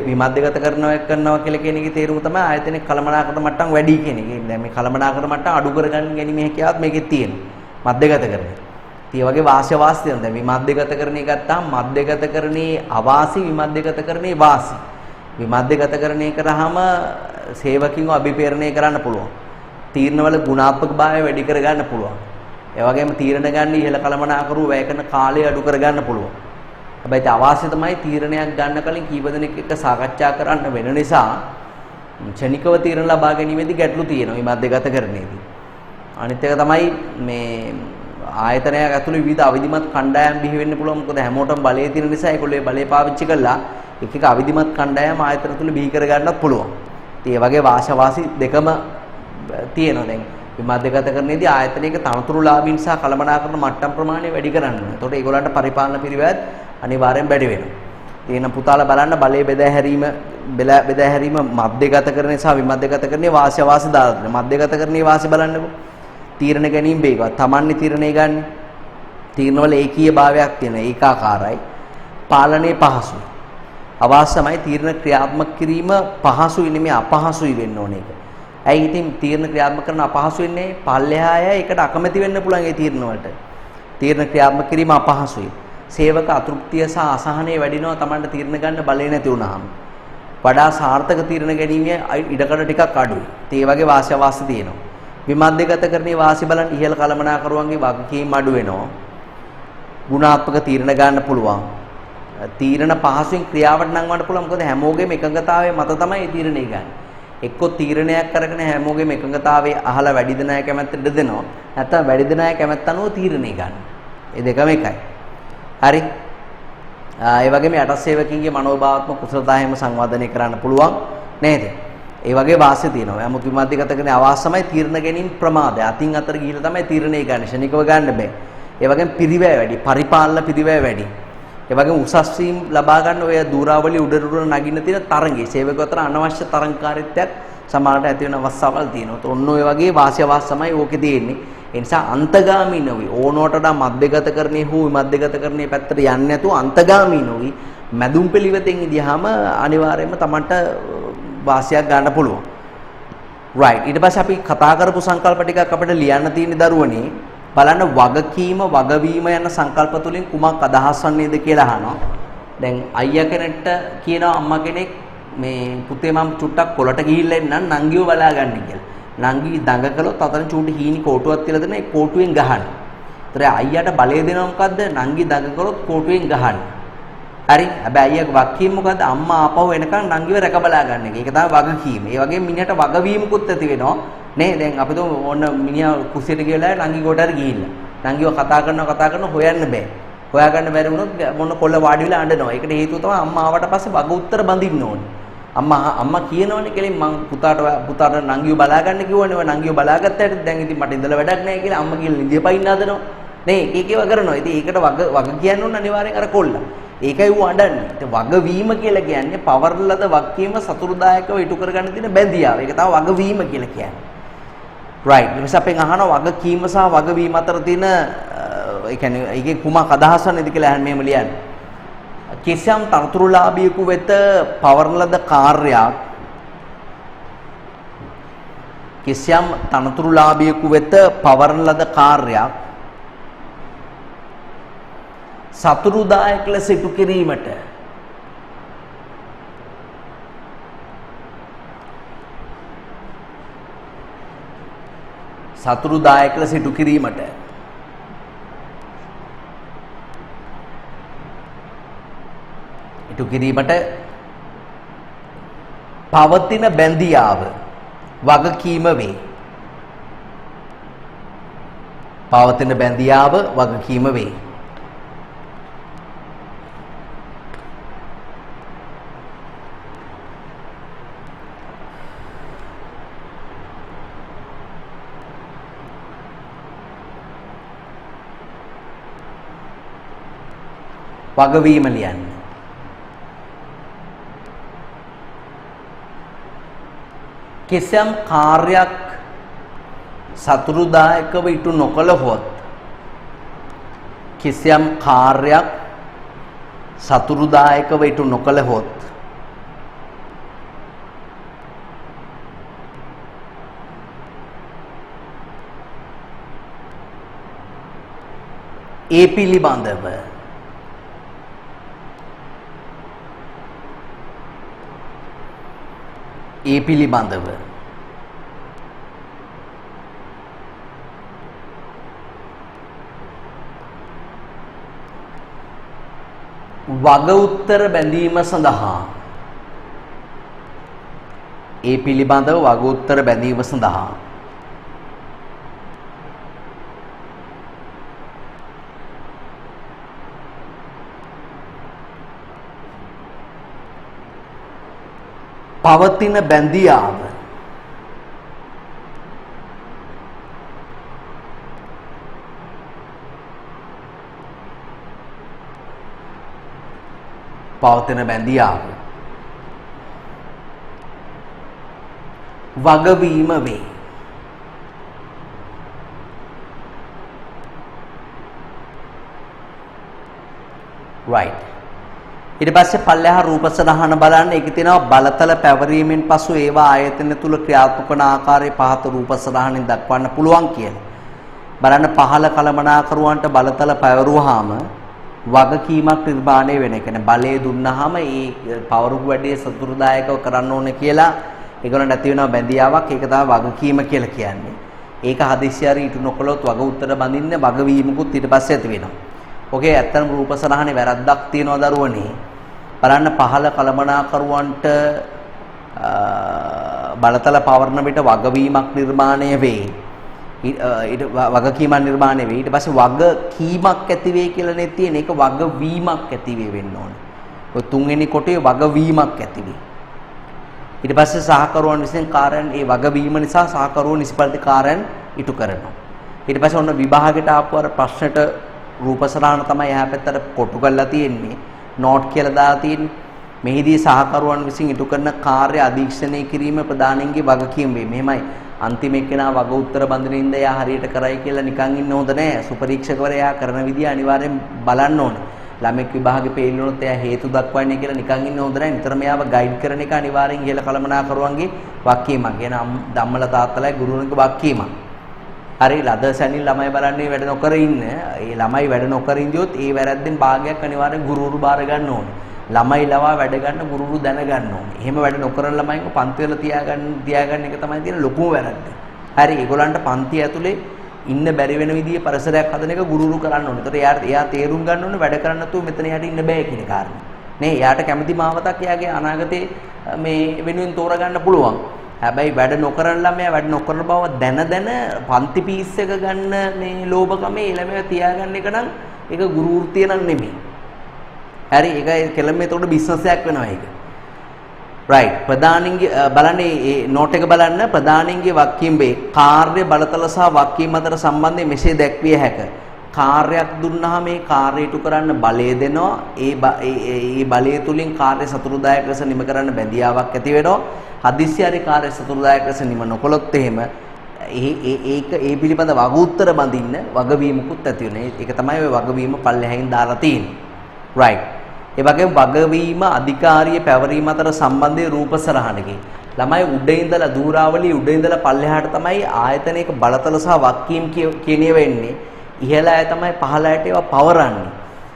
විමධ්‍යගත කරනවා කියලා කියන එකේ තේරුම තමයි ආයතනයේ කලමනාකරන මට්ටම් වැඩි කියන එක. දැන් මේ කලමනාකරන මට්ටම් අඩු කරගන්න ගැනීමේ හැකියාවත් මේකේ තියෙනවා. මධ්‍යගතකරණය. ඒ වගේ වාසිය වාසි තියෙනවා. දැන් විමධ්‍යගතකරණය ගත්තාම මධ්‍යගතකරණයේ අවාසි විමධ්‍යගතකරණයේ වාසි. විමධ්‍යගතකරණය කරාම සේවකින්ව අභිපේරණය කරන්න පුළුවන්. තීරණවල ගුණාත්මක භාවය වැඩි කර ගන්න පුළුවන්. ඒ වගේම තීරණ ගන්න ඉහළ කලමනාකරුව වැය කරන කාලය අඩු කර ගන්න පුළුවන්. හැබැයි අවාසි තමයි තීරණයක් ගන්න කලින් කීප දෙනෙක් එක්ක සාකච්ඡා කරන්න වෙන නිසා ක්ෂණිකව තීරණ ලබා ගැනීමේදී ගැටලු තියෙනවා මේ මධ්‍යගතකරණයේදී. අනිත් එක තමයි මේ ආයතනයක් ඇතුළේ විවිධ අවිධිමත් කණ්ඩායම් බිහි වෙන්න පුළුවන්. මොකද හැමෝටම බලය තියෙන නිසා ඒගොල්ලෝ ඒ බලය පාවිච්චි කරලා එක අවිධිමත් කණ්ඩායම් ආයතන තුල බිහි කර ගන්නත් පුළුවන්. ඉතින් ඒ වගේ වාසි දෙකම තියෙනවා. දැන් විමධ්‍යගතකරණයේදී ආයතනයක තනතුරුලාභීන් සහ කළමනාකරන මට්ටම් ප්‍රමාණය වැඩි කරන්න ඕනේ. එතකොට ඒගොල්ලන්ට පරිපාලන පිරිවැත් අනිවාර්යෙන් වැඩි වෙනවා. තියෙන පුතාලා බලන්න බලයේ බෙදා හැරීම මධ්‍යගතකරණය සහ විමධ්‍යගතකරණයේ වාසි දාලා තියෙනවා. මධ්‍යගතකරණයේ වාසි බලන්නකෝ. තීරණ ගැනීම වේගවත්. Tamanne තීරණය ගන්න. තීරණවල ඒකීය භාවයක් තියෙන ඒකාකාරයි. පාලනයේ පහසුයි. අවශ්‍යමයි තීරණ ක්‍රියාත්මක කිරීම පහසුයි නෙමෙයි අපහසුයි වෙන්න ඕනේ ඒක. ඇයි ඉතින් තීරණ ක්‍රියාත්මක කරන අපහසු වෙන්නේ? පල්ලෙහාය ඒකට අකමැති වෙන්න පුළුවන් ඒ තීරණ වලට. තීරණ ක්‍රියාත්මක කිරීම අපහසුයි. සේවක අතෘප්තිය සහ අසහනය වැඩිනවා Tamanට තීරණ ගන්න බලය නැති වුනහම. වඩා සාර්ථක තීරණ ගැනීමේ ඉඩකඩ ටිකක් අඩුයි. ඒ වගේ වාසි තියෙනවා. විමධ්‍යගතකරණයේ වාසි බලන් ඉහළ කළමනාකරුවන්ගේ වගකීම් අඩු වෙනවා. ගුණාත්මක තීරණ ගන්න පුළුවන්. තීරණ පහසුවෙන් ක්‍රියාවට නංවන්න පුළුවන්. මොකද හැමෝගෙම එකඟතාවයේ මත තමයි තීරණය ගන්න. එක්ක තීරණයක් අරගෙන හැමෝගෙම එකඟතාවයේ අහලා වැඩි දෙනා කැමැත්තට දෙනවා. නැත්නම් වැඩි දෙනා කැමැත්ත අනුව තීරණය ගන්න. ඒ දෙකම එකයි. හරි. ඒ වගේම යටත් සේවකින්ගේ මනෝභාවාත්මක කුසලතා හැම සංවර්ධනය කරන්න පුළුවන් නේද? ඒ වගේ වාසිය තියෙනවා. නමුත් විමධ්‍යගතකරණයේ අවශ්‍යමයි තීරණ ගැනීම ප්‍රමාදය. අතින් අතට ගිහිල්ලා තමයි තීරණය ගන්න. ශනිකව ගන්න බෑ. ඒ වගේම පිරිවැය වැඩි, පරිපාලන පිරිවැය වැඩි. ඒ වගේම උසස් වීම ලබා ගන්න ඔය දූරාවලිය උඩට නගින්න තියෙන තරංගේ සේවක අතර අනවශ්‍ය තරංකාරීත්වයක් සමහරට ඇති වෙන අවස්ථාවල් තියෙනවා. ඔන්න ඔය වගේ වාසිය තමයි ඕකේ තියෙන්නේ. ඒ නිසා අන්තගාමී නොවි ඕනෝට වඩා මධ්‍යගතකරණයේ හෝ විමධ්‍යගතකරණයේ පැත්තට යන්නේ නැතුව අන්තගාමී නොවි මැදුම් පිළිවෙතෙන් ඉදියාම අනිවාර්යයෙන්ම Tamanට වාසියක් ගන්න පුළුවන්. right. ඊට පස්සේ අපි කතා කරපු සංකල්ප ටිකක් අපිට ලියන්න තියෙන දරුවනේ බලන්න වගකීම වගවීම යන සංකල්ප තුලින් කුමක් අදහස් වන්නේද කියලා අහනවා. දැන් අයියා කෙනෙක්ට කියනවා අම්මා කෙනෙක් මේ පුතේ මම චුට්ටක් කොලට ගිහිල්ලා එන්නම් නංගිව බලා ගන්න කියලා. නංගි දඟ කළොත් අතන චූටි හීනි කෝටුවක් තියලා දෙන ඒ කෝටුවෙන් ගහන්න. ඒතර අයියාට බලය දෙනවා මොකද්ද? නංගි දඟ කළොත් කෝටුවෙන් ගහන්න. හරි. හැබැයි අයියාගේ වගකීම මොකද්ද? අම්මා ආපහු එනකන් නංගිව රැක බලා ගන්න එක. ඒක තමයි වගකීම. ඒ වගේම මිනිහට වගවීමකුත් ඇති වෙනවා. නේ දැන් අපි ඕන මිනිහා කුස්සියට ගිහලා නංගි කොට හරි ගිහිල්ලා. නංගිව කතා කරනවා හොයන්න බෑ. හොයාගන්න බැරි වුණොත් මොන කොල්ල වාඩි වෙලා අඬනවා. ඒකට හේතුව තමයි අම්මා ආවට පස්සේ වග උත්තර බඳින්න ඕනේ. අම්මා කියනවනේ කෙලින් මං පුතාට නංගියෝ බලාගන්න කිව්වනේ. ඔය නංගියෝ බලාගත්තාට දැන් ඉතින් මට ඉඳලා වැඩක් නැහැ කියලා අම්මා කියලා නිදිය පයින්න හදනවා. නේ ඒකේව කරනවා. ඉතින් ඒකට වග කියන්න ඕන අනිවාර්යෙන් අර කොල්ලා. ඒකයි ඌ අඬන්නේ. ඒ වගවීම කියලා කියන්නේ පවර්ලද වගකීම සතුරුදායකව ඉටු කරගන්න තියෙන බැඳියාව. ඒක තමයි වගවීම කියලා කියන්නේ. right. ඊට අපෙන් අහනවා වගකීම සහ වගවීම අතර තියෙන ඒ කියන්නේ ඒකේ කුමක් අදහස් වන්නේද කියලා අහන්න මෙහෙම ලියන්නේ. කිසියම් තනතුරුලාභියෙකු වෙත පවර්න ලද කාර්යයක් කිසියම් තනතුරුලාභියෙකු වෙත පවර්න ලද කාර්යයක් සතුරුදායක ලෙස ඉටු කිරීමට සතුරුදායක ලෙස ඉටු කිරීමට පවතින බැඳියාව වගකීම වේ. පවතින බැඳියාව වගකීම වේ. වගවීම ලියන්න. කිසියම් කාර්යයක් සතුරුදායකව ඉටු නොකළහොත් කිසියම් කාර්යයක් සතුරුදායකව ඉටු නොකළහොත් ඒ පිළිබඳව වග උත්තර බැඳීම සඳහා පවතින බැඳියාව වගවීම වේ. right. ඊට පස්සේ පල්ලෙහා රූප සටහන බලන්න. ඒකේ තියෙනවා බලතල පැවරීමෙන් පසු ඒවා ආයතන තුල ක්‍රියාත්මක වන ආකාරය පහත රූප සටහනින් දක්වන්න පුළුවන් කියලා. බලන්න පහළ කළමනාකරුවන්ට බලතල පැවරුවාම වගකීමක් නිර්මාණය වෙන. ඒ කියන්නේ බලය දුන්නාම ඒ පවරුපු වැඩේ සතුරුදායකව කරන්න ඕනේ කියලා ඒගොල්ලන්ට ඇති වෙනවා බැඳියාවක්. ඒක තමයි වගකීම කියලා කියන්නේ. ඒක හදිස්සිය හරි ඊට නොකළොත් වග උත්තර බඳින්න වගවීමකුත් ඊට පස්සේ ඇති වෙනවා. ඔකේ ඇත්තම රූප සටහනේ වැරද්දක් තියෙනවා දරුවනේ. බලන්න පහළ කළමනාකරුවන්ට බලතල පවර්ණ විට වගවීමක් නිර්මාණය වේ. වගකීමක් නිර්මාණය වේ. ඊට පස්සේ වගකීමක් ඇති වේ කියලා නේ තියෙන. ඒක වගවීමක් ඇති වෙන්න ඕනේ. ඔය තුන්වෙනි කොටේ වගවීමක් ඇති වේ. ඊට පස්සේ සහකරුවන් විසින් කාර්යයන් ඒ වගවීම නිසා සහකරුවෝ නිසිපරිදි කාර්යයන් ඉටු කරනවා. ඊට පස්සේ ඔන්න විභාගයට ආපු අර ප්‍රශ්නෙට රූප සටහන තමයි එහා පැත්තට කොටු කරලා තියෙන්නේ. නෝට් කියලා දාලා තියෙන්නේ. මෙහිදී සහකරුවන් විසින් ඉටු කරන කාර්ය අධීක්ෂණය කිරීම ප්‍රධානීන්ගේ වගකීම වේ. මෙහෙමයි අන්තිම එක්කෙනා වග උත්තර බඳිනින්ද එයා හරියට කරයි කියලා නිකන් ඉන්න හොඳ නෑ. සුපරීක්ෂකවරයා කරන විදිය අනිවාර්යෙන් බලන්න ඕනේ. ළමෙක් විභාගේ ෆේල් වුණොත් එයා හේතු දක්වන්නේ කියලා නිකන් ඉන්න හොඳ නෑ. නිතරම එයාව ගයිඩ් කරන එක අනිවාර්යෙන් ඉහළ කළමනාකරුවන්ගේ වගකීමක්. එන ධම්මල තාත්තලායි ගුරුවරුන්ගේ වගකීමක්. හරි ලද සැනින් ළමයි බලන්නේ වැඩ නොකර ඉන්න. ඒ ළමයි වැඩ නොකර ඉඳියොත් ඒ වැරද්දෙන් භාගයක් අනිවාර්යෙන් ගුරුවරු බාර ගන්න ඕනේ. ළමයි ලවා වැඩ ගන්න ගුරුවරු දැන ගන්න ඕනේ. එහෙම වැඩ නොකරන ළමයින්ව පන්ති වල තියාගන්න එක තමයි තියෙන ලොකුම වැරද්ද. හරි ඒගොල්ලන්ට පන්ති ඇතුලේ ඉන්න බැරි වෙන විදිහේ පරිසරයක් හදන එක ගුරුවරු කරන්න ඕනේ. ඒතකොට එයා තේරුම් ගන්න ඕනේ වැඩ කරන්න නැතුව මෙතන යට ඉන්න බෑ කියන කාරණේ. නේ එයාට කැමති මාවතක් එයාගේ අනාගතේ මේ වෙනුවෙන් තෝරගන්න පුළුවන්. හැබැයි වැඩ නොකරන ළමයා වැඩ නොකරන බව දැන පන්ති පීස් එක ගන්න මේ ලෝභකමේ ළමයා තියාගන්න එක නම් ඒක ගුරු වෘත්තිය නම් නෙමෙයි. හරි ඒක කෙලම එතකොට බිස්නස් එකක් වෙනවා ඒක. රයිට් ප්‍රධානින්ගේ බලන්නේ මේ නෝට් එක බලන්න ප්‍රධානින්ගේ වක්කීම්බේ කාර්ය බලතල සහ වක්කීම් අතර සම්බන්ධය මෙසේ දැක්විය හැකිය. කාර්යයක් දුන්නාම මේ කාර්ය ඉටු කරන්න බලය දෙනවා. ඒ බලය තුලින් කාර්ය සතුටුදායක ලෙස නිම කරන්න බැඳියාවක් ඇති වෙනවා. හදිස්සි හරි කාර්ය සතුටුදායක ලෙස නිම නොකළොත් එහෙම ඒ පිළිබඳ වග උත්තර බඳින්න වගවීමකුත් ඇති වෙනවා. ඒක තමයි ඔය වගවීම පල්ලෙහායින් දාලා තියෙන්නේ. රයිට්. ඒ වගේම වගවීම අධිකාරිය පැවරීම අතර සම්බන්ධයේ රූපසරහණකේ ළමයි උඩ ඉඳලා දූරාවලිය උඩ ඉඳලා පල්ලෙහාට තමයි ආයතනයක බලතල සහ වක්කීම් කියන ඒවා එන්නේ. ඉහළ අය තමයි පහළ අයට ඒවා පවරන්නේ.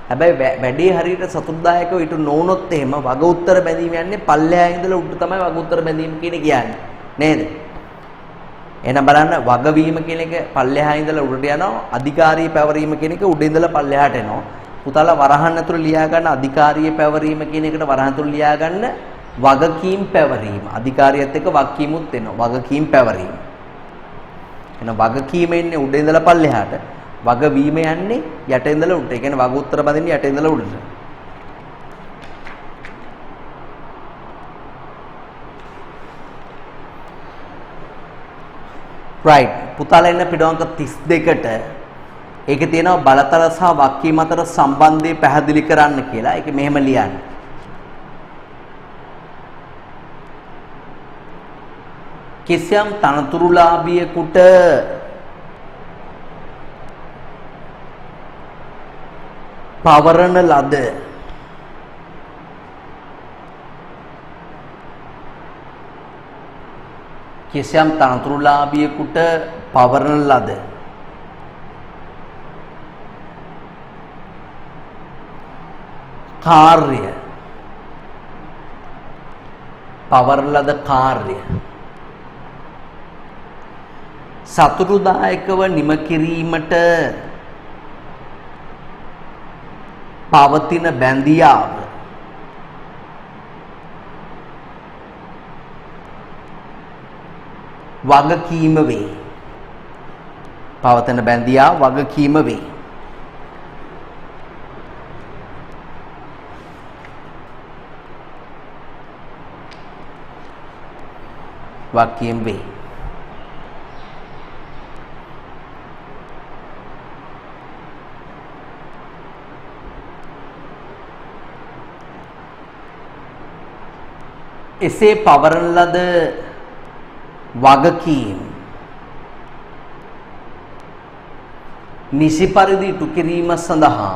හැබැයි වැඩේ හරියට සතුටුදායකව ඊට නොවුනොත් එහෙම වග උත්තර බැඳීම යන්නේ පල්ලෙහා ඉඳලා උඩ තමයි වග උත්තර බැඳීම කියන්නේ. නේද? එහෙනම් බලන්න වගවීම කියන එක පල්ලෙහා ඉඳලා උඩට යනවා. අධිකාරිය පැවරීම කියන එක උඩ ඉඳලා පල්ලෙහාට එනවා. පුතාලා වරහන් ඇතුළේ ලියා ගන්න අධිකාරිය පැවරීම කියන එකට වරහන් ඇතුළේ ලියා ගන්න වගකීම් පැවරීම. අධිකාරියත් එක්ක වගකීමුත් එනවා. වගකීම් පැවරීම. එහෙනම් වගකීම එන්නේ උඩ ඉඳලා පල්ලෙහාට. වගවීම යන්නේ යට ඉඳලා උඩට. ඒ කියන්නේ වග උත්තර බඳින්නේ යට ඉඳලා උඩට. right පුතාලා එන්න පිටවංක 32ට ඒකේ තියෙනවා බලතල සහ වක්කීම් අතර සම්බන්ධය පැහැදිලි කරන්න කියලා. ඒක මෙහෙම ලියන්න. කිසියම් තනතුරුලාභියෙකුට පවරන ලද කිසියම් තනතුරුලාභියෙකුට පවරන ලද කාර්ය පවරන ලද කාර්ය සතුටුදායකව නිම කිරීමට පවතින බැඳියාව වගකීම වේ. පවතින බැඳියාව වගකීම වේ. වගකීම වේ. එසේ පවරන ලද වගකීම් නිසි පරිදි ඉටු කිරීම සඳහා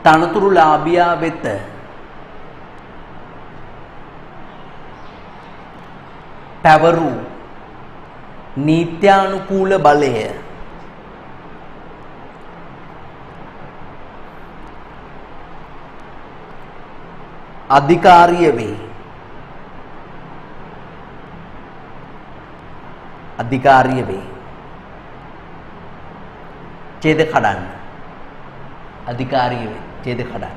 තනතුරුලාභියා වෙත පැවරු නීත්‍යානුකූල බලය අධිකාරිය වේ. අධිකාරිය වේ. ඡේද කඩන්න. අධිකාරිය වේ. ඡේද කඩන්න.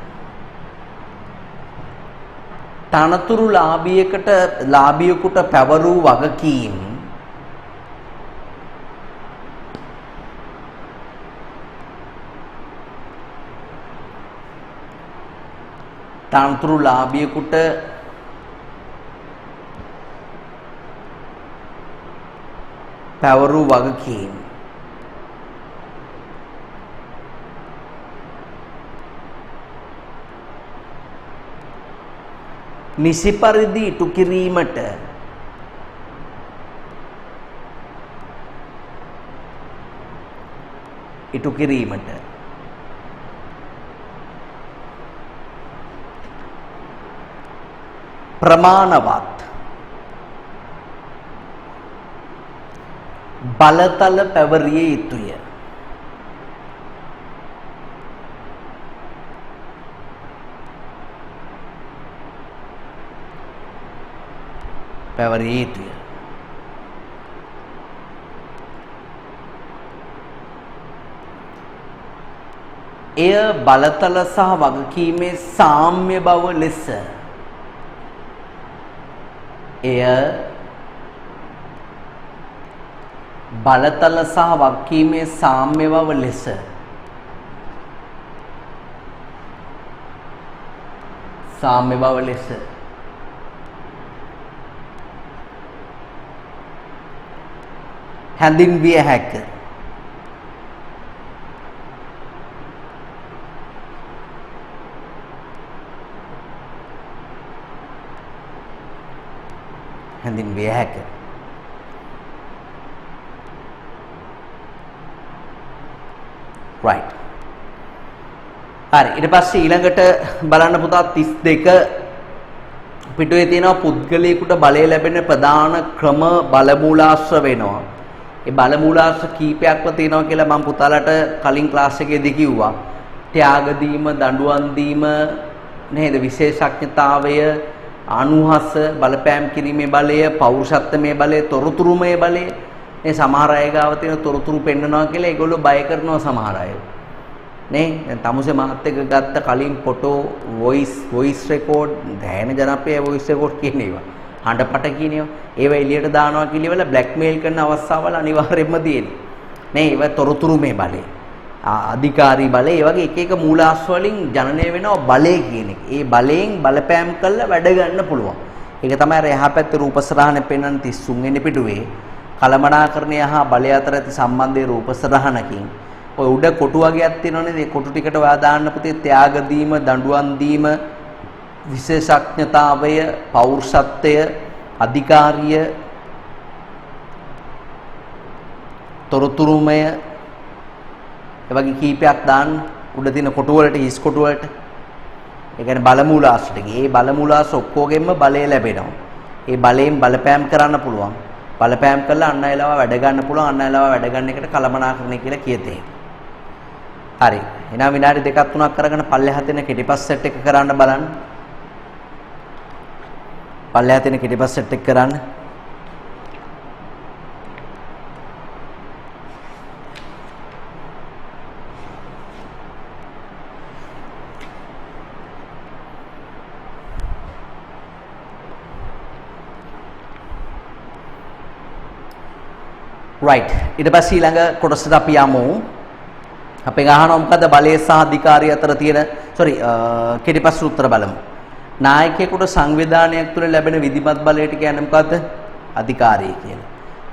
තනතුරු ලාභියෙකුට පැවරූ වගකීම් තනතුරුලාභියෙකුට පැවරූ වගකීම් නිසි පරිදි ඉටු කිරීමට ප්‍රමාණවත් බලතල පැවරිය යුතුය. පැවරිය යුතුය. එය බලතල සහ වගකීමේ සාම්‍ය බව ලෙස එය බලතල සහ වගකීමේ සාම්‍ය බව ලෙස සාම්‍ය බව ලෙස හැඳින්විය හැක. හැඳින්විය හැක. right. හරි ඊට පස්සේ ඊළඟට බලන්න පුතා 32 පිටුවේ තියෙනවා පුද්ගලයෙකුට බලය ලැබෙන ප්‍රධාන ක්‍රම බලමූලාශ්‍ර වෙනවා. ඒ බලමූලාශ්‍ර කීපයක්ම තියෙනවා කියලා මම පුතාලට කලින් ක්ලාස් එකේදී කිව්වා. ත්‍යාග දීම, දඬුවම් දීම නේද? විශේෂඥතාවය, අනුහස, බලපෑම් කිරීමේ බලය, පෞරුෂත්වමේ බලය, තොරතුරුමේ බලය. මේ සමහර අය ගාව තියෙන තොරතුරු පෙන්නනවා කියලා ඒගොල්ලෝ බය කරනවා සමහර අය. නේ දැන් තමුසේ මාත් එක්ක ගත්ත කලින් ෆොටෝ වොයිස් රෙකෝඩ් දැනෙන ජනප්‍රිය වොයිස් රෙකෝඩ් කියන ඒවා හඬපට කියන ඒවා එළියට දානවා කියලා බ්ලැක්මේල් කරන අවස්ථාවල අනිවාර්යයෙන්ම තියෙනවා නේ ඒවා තොරතුරු මේ බලය අධිකාරී බලය ඒ වගේ එක එක මූලාශ්‍ර වලින් ජනනය වෙනවා බලය කියන එක. ඒ බලයෙන් බලපෑම් කළා වැඩ ගන්න පුළුවන්. ඒක තමයි අර එහා පැත්තේ රූපසරහනේ පෙන්වන 33 වෙනි පිටුවේ කලමනාකරණය හා බලය අතර ඇති සම්බන්ධයේ රූපසරහනකින් ඔය උඩ කොටු වගේක් තියෙනවනේ මේ කොටු ටිකට ඔයා දාන්න පුතේ ත්‍යාග දීම, දඬුවම් දීම, විශේෂඥතාවය, පෞරුෂත්වය, අධිකාරිය, තොරතුරුමය ඒ වගේ කීපයක් දාන්න උඩ තියෙන කොටු වලට හිස් කොටු වලට. ඒ කියන්නේ බලමූලාශ්‍ර ටික. ඒ බලමූලාශ්‍ර ඔක්කොගෙම බලය ලැබෙනවා. ඒ බලයෙන් බලපෑම් කරන්න පුළුවන්. බලපෑම් කළා අන් අයලව වැඩ ගන්න පුළුවන්. අන් අයලව වැඩ ගන්න එකට කලමනාකරණය කියලා කියතේ. හරි. එහෙනම් විනාඩි 2ක් 3ක් කරගෙන පල්ලෙහා තියෙන කෙටිපස් සෙට් එක කරන්න බලන්න. පල්ලෙහා තියෙන කෙටිපස් සෙට් එක කරන්න. right ඊට පස්සේ ඊළඟ කොටසට අපි යමු. අපි ගහනවා මොකද බලය සහ අධිකාරිය අතර තියෙන කෙටිපස් උත්තර බලමු. නායකයෙකුට සංවිධානයක් තුළ ලැබෙන විධිමත් බලයට කියන්නේ මොකද්ද? අධිකාරිය කියලා.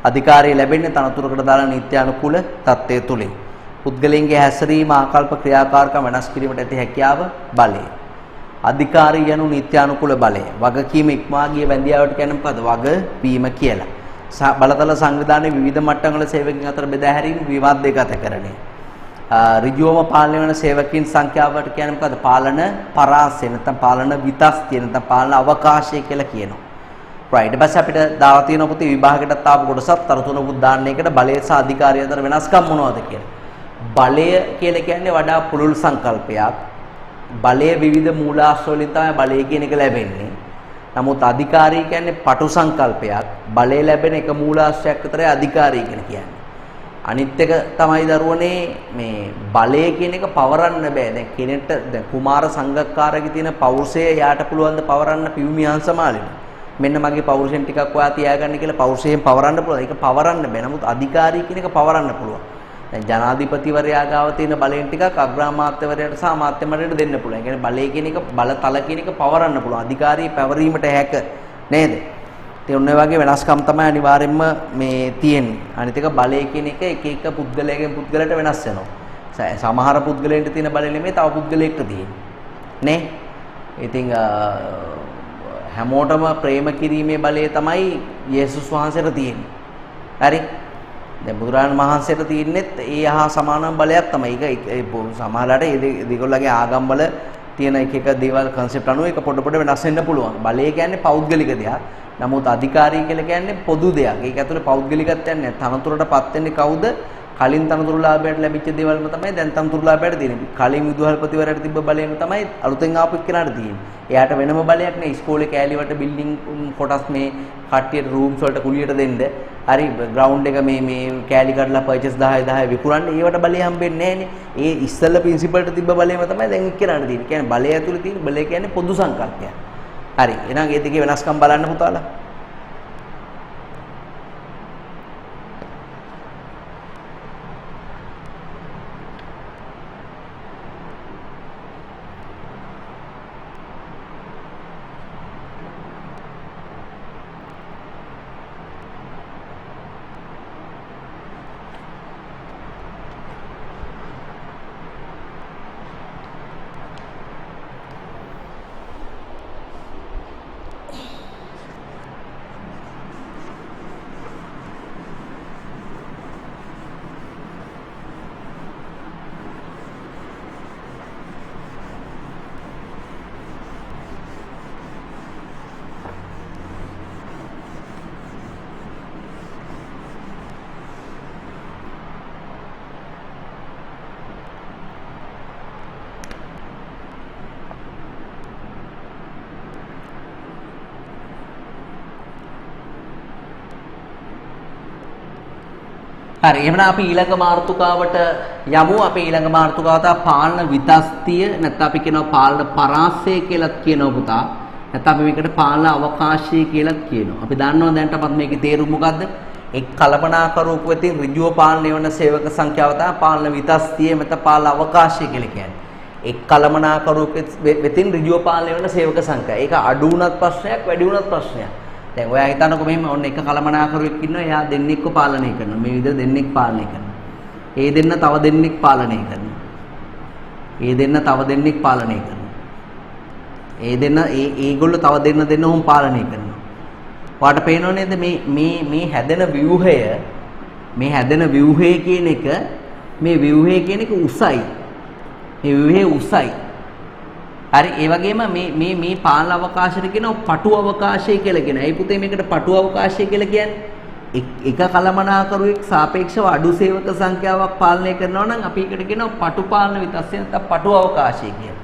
අධිකාරිය ලැබෙන්නේ තනතුරකට දාලා නීත්‍යානුකූල තත්ත්වය තුලින්. පුද්ගලයන්ගේ හැසිරීම, ආකල්ප, ක්‍රියාකාරකම් වෙනස් කිරීමට ඇති හැකියාව බලය. අධිකාරිය යනු නීත්‍යානුකූල බලය. වගකීම ඉක්මවා ගිය වැඳියාවට කියන්නේ මොකද්ද? වගවීම කියලා. බලතල සංවිධානයේ විවිධ මට්ටම් වල සේවකයන් අතර බෙදා හැරීම විවාදයකටකරණය. ඍජුවම පාලනය වන සේවකයන් සංඛ්‍යාවට කියන්නේ මොකද්ද? පාලන පරාසය නැත්නම් පාලන විතස්තිය නැත්නම් පාලන අවකාශය කියලා කියනවා. right ඊට පස්සේ අපිට දාලා තියෙන පුතේ විභාගයටත් ආපු කොටසක් තරතුණුකුත් දාන්න එකට බලය සහ අධිකාරිය අතර වෙනස්කම් මොනවද කියලා. බලය කියලා කියන්නේ වඩා පුළුල් සංකල්පයක්. බලය විවිධ මූලාශ්‍ර වලින් තමයි බලය කියන එක ලැබෙන්නේ. නමුත් අධිකාරිය කියන්නේ පටු සංකල්පයක්. බලය ලැබෙන එක මූලාශ්‍රයක් විතරයි අධිකාරිය කියන්නේ. අනිත් එක තමයි දරුවනේ මේ බලය කියන එක පවරන්න බෑ. දැන් කෙනෙක්ට දැන් කුමාර සංගක්කාරගේ තියෙන පෞරුෂය යාට පුළුවන් ද පවරන්න පියුමියන් සමාලෙන්න. මෙන්න මගේ පෞරුෂයෙන් ටිකක් ඔයා තියාගන්න කියලා පෞරුෂයෙන් පවරන්න පුළුවන්. ඒක පවරන්න බෑ. නමුත් අධිකාරිය කියන එක පවරන්න පුළුවන්. දැන් ජනාධිපතිවරයා ගාව තියෙන බලයෙන් ටිකක් අග්‍රාමාත්‍යවරයාට සහ අමාත්‍යවරයාට දෙන්න පුළුවන්. ඒ කියන්නේ බලය කියන එක බලතල කියන එක පවරන්න පුළුවන්. අධිකාරිය පැවරීමට හැක නේද? ඒ ඔන්න වගේ වෙනස්කම් තමයි අනිවාර්යෙන්ම මේ තියෙන්නේ. අනිත් එක බලය කියන එක එක පුද්ගලයෙක්ගෙන් පුද්ගලයට වෙනස් වෙනවා. සමහර පුද්ගලයන්ට තියෙන බලය නෙමෙයි තව පුද්ගලයෙක්ට තියෙන්නේ. නේ? ඉතින් හැමෝටම ප්‍රේම කිරීමේ බලය තමයි යේසුස් වහන්සේට තියෙන්නේ. හරි? දැන් බුදුරජාණන් වහන්සේට තියෙන්නේත් ඒ හා සමාන බලයක් තමයි. ඒක සමහරලාට ඒ දෙගොල්ලගේ ආගම් වල තියෙන එක දේවල් concept අනුව ඒක පොඩ වෙනස් වෙන්න පුළුවන්. බලය කියන්නේ පෞද්ගලික දෙයක්. නමුත් අධිකාරිය කියලා කියන්නේ පොදු දෙයක්. ඒක ඇතුලේ පෞද්ගලිකත්වයක් නැහැ. තනතුරටපත් වෙන්නේ කවුද? කලින් තනතුරුලාභයට ලැබිච්ච දේවල්ම තමයි දැන් තනතුරුලාභයට දෙන්නේ. කලින් විදුහල්පතිවරයාට තිබ්බ බලයම තමයි අලුතෙන් ආපු එක්කෙනාට තියෙන්නේ. එයාට වෙනම බලයක් නේ. ඉස්කෝලේ කෑලි වලට බිල්ඩින් කොටස් මේ කට්ටියට රූම්ස් වලට කුලියට දෙන්න. හරි ග්‍රවුන්ඩ් එක මේ කෑලි කඩලා පර්චේස් 10 විකුණන්නේ ඒවට බලය හම්බෙන්නේ නැහනේ. ඒ ඉස්සෙල්ලා ප්‍රින්සිපල්ට තිබ්බ බලයම තමයි දැන් එක්කනට තියෙන්නේ. කියන්නේ බලය ඇතුලේ තියෙන බලය කියන්නේ පොදු සංකල්පයක්. හරි. එහෙනම් ඒ දෙකේ වෙනස්කම් බලන්න පුතාලා. හරි එහෙනම් අපි ඊළඟ මාතෘකාවට යමු. අපි ඊළඟ මාතෘකාව තමයි පාලන විතස්තිය නැත්නම් අපි කියනවා පාලන පරාසය කියලා කියනවා පුතා. නැත්නම් අපි මේකට පාලන අවකාශය කියලා කියනවා. අපි දන්නවා දැනටමත් මේකේ තේරුම මොකද්ද? එක් කල්පනාකරුවෙකු වෙතින් ඍජුව පාලනය වන සේවක සංඛ්‍යාව තමයි පාලන විතස්තිය නැත්නම් පාලන අවකාශය කියලා කියන්නේ. එක් කල්පනාකරුවෙකු වෙතින් ඍජුව පාලනය වන සේවක සංඛ්‍යාව. ඒක අඩු වුණත් ප්‍රශ්නයක් වැඩි වුණත් ප්‍රශ්නයක්. දැන් ඔයා හිතන්නකො මෙහෙම ඔන්න එක කලමනාකරුවෙක් ඉන්නවා. එයා දෙන්නෙක්ව පාලනය කරනවා. මේ විදිහට දෙන්නෙක් පාලනය කරනවා. ඒ දෙන්න තව දෙන්නෙක් පාලනය කරනවා. ඒ දෙන්න තව දෙන්නෙක් පාලනය කරනවා. ඒ දෙන්න ඒගොල්ලෝ තව දෙන්න උන් පාලනය කරනවා. ඔයාට පේනව නේද මේ හැදෙන ව්‍යුහය කියන එක උසයි. මේ ව්‍යුහය උසයි. හරි ඒ වගේම මේ පාලන අවකාශයට කියනවා පටු අවකාශය කියලා කියනවා. ඒ පුතේ මේකට පටු අවකාශය කියලා කියන්නේ එක කලමනාකරුවෙක් සාපේක්ෂව අඩු සේවක සංඛ්‍යාවක් පාලනය කරනවා නම් අපි ඒකට කියනවා පටු පාලන විතස්ය නැත්නම් පටු අවකාශය කියලා.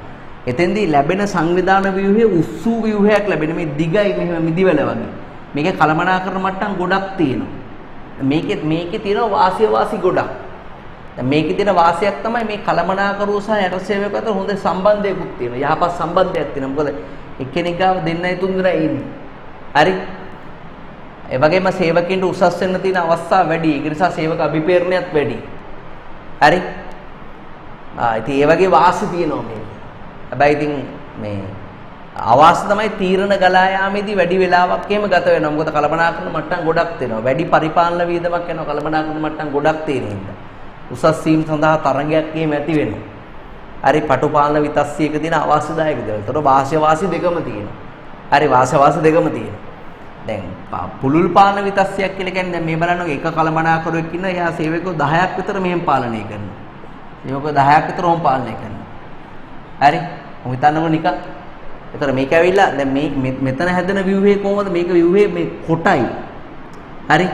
එතෙන්දී ලැබෙන සංවිධාන ව්‍යුහයේ උස්සු ව්‍යුහයක් ලැබෙන මේ දිගයි මෙහෙම මිදිවල වගේ. මේකේ කලමනාකරන මට්ටම් ගොඩක් තියෙනවා. මේකේ තියෙනවා වාසි ගොඩක්. දැන් මේකේ තියෙන වාසියක් තමයි මේ කලමනාකරුව සහ යට සේවක අතර හොඳ සම්බන්ධයකුත් තියෙනවා. යහපත් සම්බන්ධයක් තියෙනවා. මොකද එක්කෙනෙක් ගාව දෙන්නයි තුන් දෙනා ඉන්නේ. හරි. ඒ වගේම සේවකින්ට උසස් වෙන්න තියෙන අවස්ථා වැඩි. ඒ නිසා සේවක අභිපේරණයත් වැඩි. හරි. ඉතින් ඒ වගේ වාසි තියෙනවා මේක. හැබැයි ඉතින් මේ අවාසි තමයි තීරණ ගලා යාමේදී වැඩි වෙලාවක් එහෙම ගත වෙනවා. මොකද කලමනාකරන මට්ටම් ගොඩක් තියෙනවා. වැඩි පරිපාලන වියදමක් යනවා කලමනාකරන මට්ටම් ගොඩක් තියෙන හින්දා. උසස් වීම සඳහා තරඟයක් එහෙම ඇති වෙනවා. හරි පටු පාලන විතස්සියක තියෙන අවාසිදායක දේවල්. ඒතර වාසි දෙකම තියෙනවා. හරි වාසි දෙකම තියෙනවා. දැන් පුලුල් පාලන විතස්සියක් කියලා කියන්නේ දැන් මේ බලන්න එක කලමනාකරුවෙක් ඉන්න එයා සේවකයෝ 10ක් විතර මෙහෙම පාලනය කරනවා. සේවකයෝ 10ක් විතර ඕම් පාලනය කරනවා. හරි. මොකද හිතන්නකො නිකන්. ඒතර මේක ඇවිල්ලා දැන් මෙතන හැදෙන ව්‍යුහේ කොහොමද? මේක ව්‍යුහේ මේ කොටයි. හරි.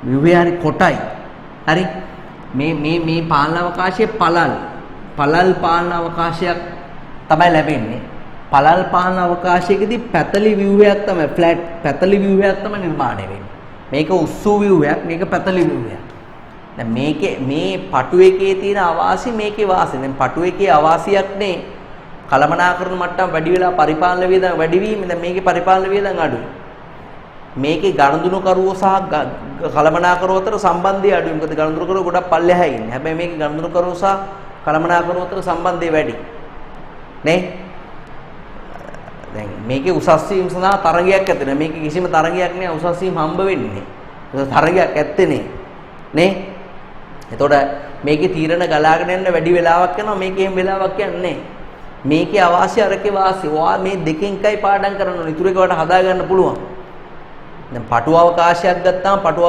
ව්‍යුහේ හරි කොටයි. හරි. මේ පාලන අවකාශයේ පළල් පාලන අවකාශයක් තමයි ලැබෙන්නේ. පළල් පාලන අවකාශයකදී පැතලි ව්‍යුහයක් තමයි ෆ්ලැට් පැතලි ව්‍යුහයක් තමයි නිර්මාණය වෙන්නේ. මේක උස්සු ව්‍යුහයක්, මේක පැතලි ව්‍යුහයක්. දැන් මේ පටු එකේ තියෙන අවාසි මේකේ වාසි. දැන් පටු එකේ අවාසියක් නේ කලමනාකරන මට්ටම වැඩි වෙලා පරිපාලන වේදන වැඩි වීම. දැන් මේකේ පරිපාලන වේදන අඩුයි. මේකේ ගණන්දුණුකරුවෝ සහ කලමනාකරුවෝ අතර සම්බන්ධය අඩුයි. මොකද ගණන්දුණුකරුවෝ ගොඩක් පල්ලෙහා ඉන්නේ. හැබැයි මේකේ ගණන්දුණුකරුවෝ සහ කලමනාකරුවෝ අතර සම්බන්ධය වැඩි. නේ? දැන් මේකේ උසස් වීම සඳහා තරගයක් ඇති නැහැ. මේකේ කිසිම තරගයක් නෑ උසස් වීම හම්බ වෙන්නේ. ඒක තරගයක් ඇත්තේ නේ. එතකොට මේකේ තීරණ ගලාගෙන යන්න වැඩි වෙලාවක් යනවා. මේකේ එහෙම වෙලාවක් යන්නේ නැහැ. මේකේ අවාසි අරකේ වාසි. ඔයා මේ දෙකෙන් එකයි පාඩම් කරන්න ඕනේ. ඉතුරු එක වලට හදා ගන්න පුළුවන්. දැන් පටු අවකාශයක් ගත්තාම පටු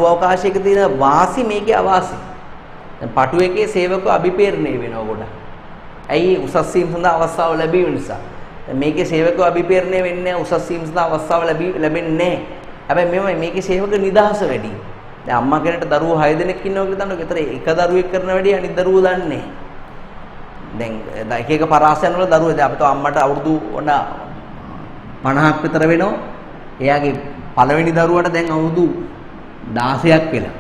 අවකාශයක තියෙන වාසි මේකේ අවාසි. දැන් පටු එකේ සේවකව අභිපේරණය වෙනවා ගොඩක්. ඇයි උසස් වීම සඳහා අවස්ථාව ලැබීම නිසා. දැන් මේකේ සේවකව අභිපේරණය වෙන්නේ නැහැ. උසස් වීම සඳහා අවස්ථාව ලැබෙන්නේ නැහැ. හැබැයි මේකේ සේවක නිදහස වැඩි. දැන් අම්මා කෙනෙක්ට දරුවෝ 6 දෙනෙක් ඉන්නවා කියලා දන්නවද? ඒතර එක දරුවෙක් කරන වැඩි අනිත් දරුවෝ දන්නේ නැහැ. දැන් එක පරාසයන් වල දරුවෝ දැන් අපිට අම්මට අවුරුදු 50ක් විතර වෙනවා. එයාගේ පළවෙනි දරුවාට දැන් අවුරුදු 16ක් වෙලා.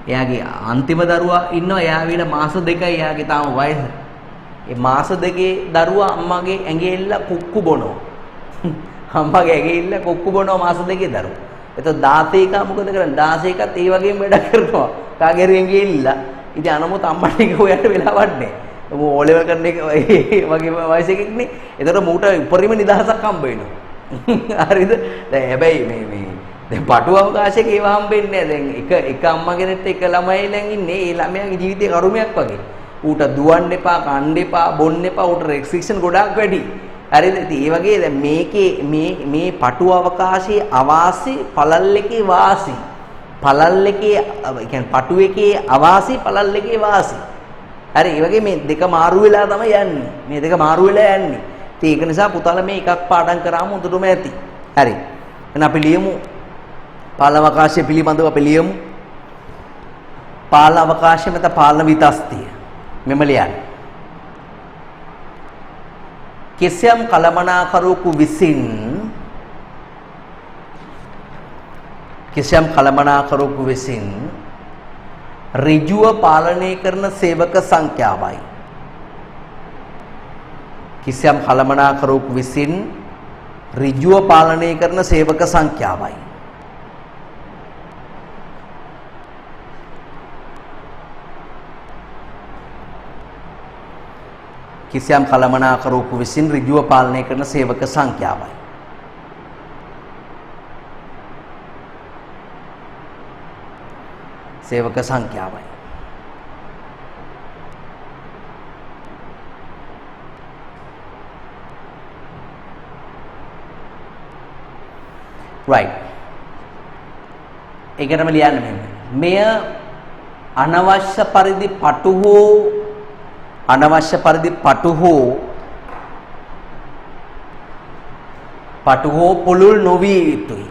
එයාගේ අන්තිම දරුවා ඉන්නවා එයා විතර මාස 2යි එයාගේ තාම වයස. ඒ මාස 2 දරුවා අම්මගේ ඇඟේ ඉල්ල කුක්කු බොනවා. අම්මගේ ඇඟේ ඉල්ල කුක්කු බොනවා මාස 2 දරුවා. එතකොට 16 මොකද කරන්නේ? 16කත් ඒ වගේම වැඩ කරනවා. කාගේ හරි ඇඟේ ඉල්ල. ඉතින් අනමුත් අම්මට ඒක හොයන්න වෙලාවක් නැහැ. මෝ ඕ ලෙවල් කරන එක වගේ වයස එකක්නේ. එතකොට මූට උපරිම නිදහසක් හම්බ වෙනවා. හරිද? දැන් හැබැයි මේ දැන් පටු අවකාශයක ඒව හම්බෙන්නේ නැහැ. දැන් එක අම්මා කෙනෙක්ට එක ළමයි ලැන් ඉන්නේ. ඒ ළමයාගේ ජීවිතේ කරුමයක් වගේ. ඌට දුවන්න එපා, කන්න එපා, බොන්න එපා. ඌට රෙස්ට්‍රික්ෂන් ගොඩාක් වැඩි. හරිද? ඉතින් ඒ වගේ දැන් මේකේ මේ පටු අවකාශයේ අවාසි පළල් එකේ වාසි. පළල් එකේ කියන්නේ පටු එකේ අවාසි පළල් එකේ වාසි. හරි ඒ වගේ මේ දෙක මාරු වෙලා තමයි යන්නේ. මේ දෙක මාරු වෙලා යන්නේ. ඉතින් ඒක නිසා පුතාලා මේ එකක් පාඩම් කරාම හොඳටම ඇති. හරි. එහෙනම් අපි ලියමු පාලන අවකාශය පිළිබඳව අපි ලියමු. පාලන අවකාශය මත පාලන විතස්තිය. මෙම ලියන්න. කිසියම් කළමනාකරුවෙකු විසින් ඍජුව පාලනය කරන සේවක සංඛ්‍යාවයි. කිසියම් කළමනාකරුවෙකු විසින් ඍජුව පාලනය කරන සේවක සංඛ්‍යාවයි. කිසියම් කළමනාකරුවෙකු විසින් ඍජුව පාලනය කරන සේවක සංඛ්‍යාවයි. සේවක සංඛ්‍යාවයි. right. ඒකටම ලියන්න මෙය අනවශ්‍ය පරිදි පටු හෝ පුළුල් නොවිය යුතුයි.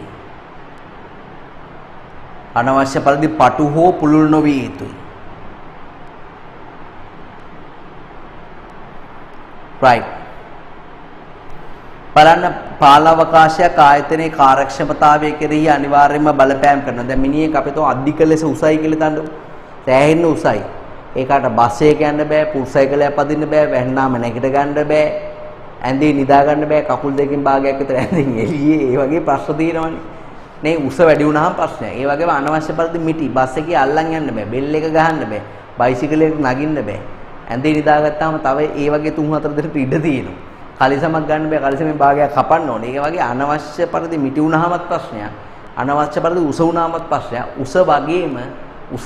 අනවශ්‍ය පරිදි පටු හෝ පුළුල් නොවිය යුතුයි. right. බලන්න පාලන අවකාශයක් ආයතනයේ කාර්යක්ෂමතාවය කෙරෙහි අනිවාර්යයෙන්ම බලපෑම් කරනවා. දැන් මිනිහෙක් අපිට අධික ලෙස උසයි කියලා දන්නු. සෑහෙන්න උසයි. ඒකට බස් එක යන්න බෑ, පුල්සයිකලයක් පදින්න බෑ, වැන්නාම නැගිට ගන්න බෑ, ඇඳේ නිදා ගන්න බෑ, කකුල් දෙකෙන් භාගයක් විතර ඇඳෙන් එළියේ. ඒ වගේ ප්‍රශ්න තියෙනවනේ. නේ උස වැඩි වුණාම ප්‍රශ්නයක්. ඒ වගේම අනවශ්‍ය පරිදි මිටි බස් එකේ අල්ලන් යන්න බෑ, බෙල් එක ගහන්න බෑ, බයිසිකලයකට නගින්න බෑ. ඇඳේ නිදාගත්තාම තව ඒ වගේ 3-4 දෙනෙක් ඉඩ තියෙනවා. කලිසමක් ගන්න බෑ, කලිසමෙන් භාගයක් කපන්න ඕනේ. ඒ වගේ අනවශ්‍ය පරිදි මිටි වුණාමත් ප්‍රශ්නයක්. අනවශ්‍ය පරිදි උස වුණාමත් ප්‍රශ්නයක්. උස වගේම උස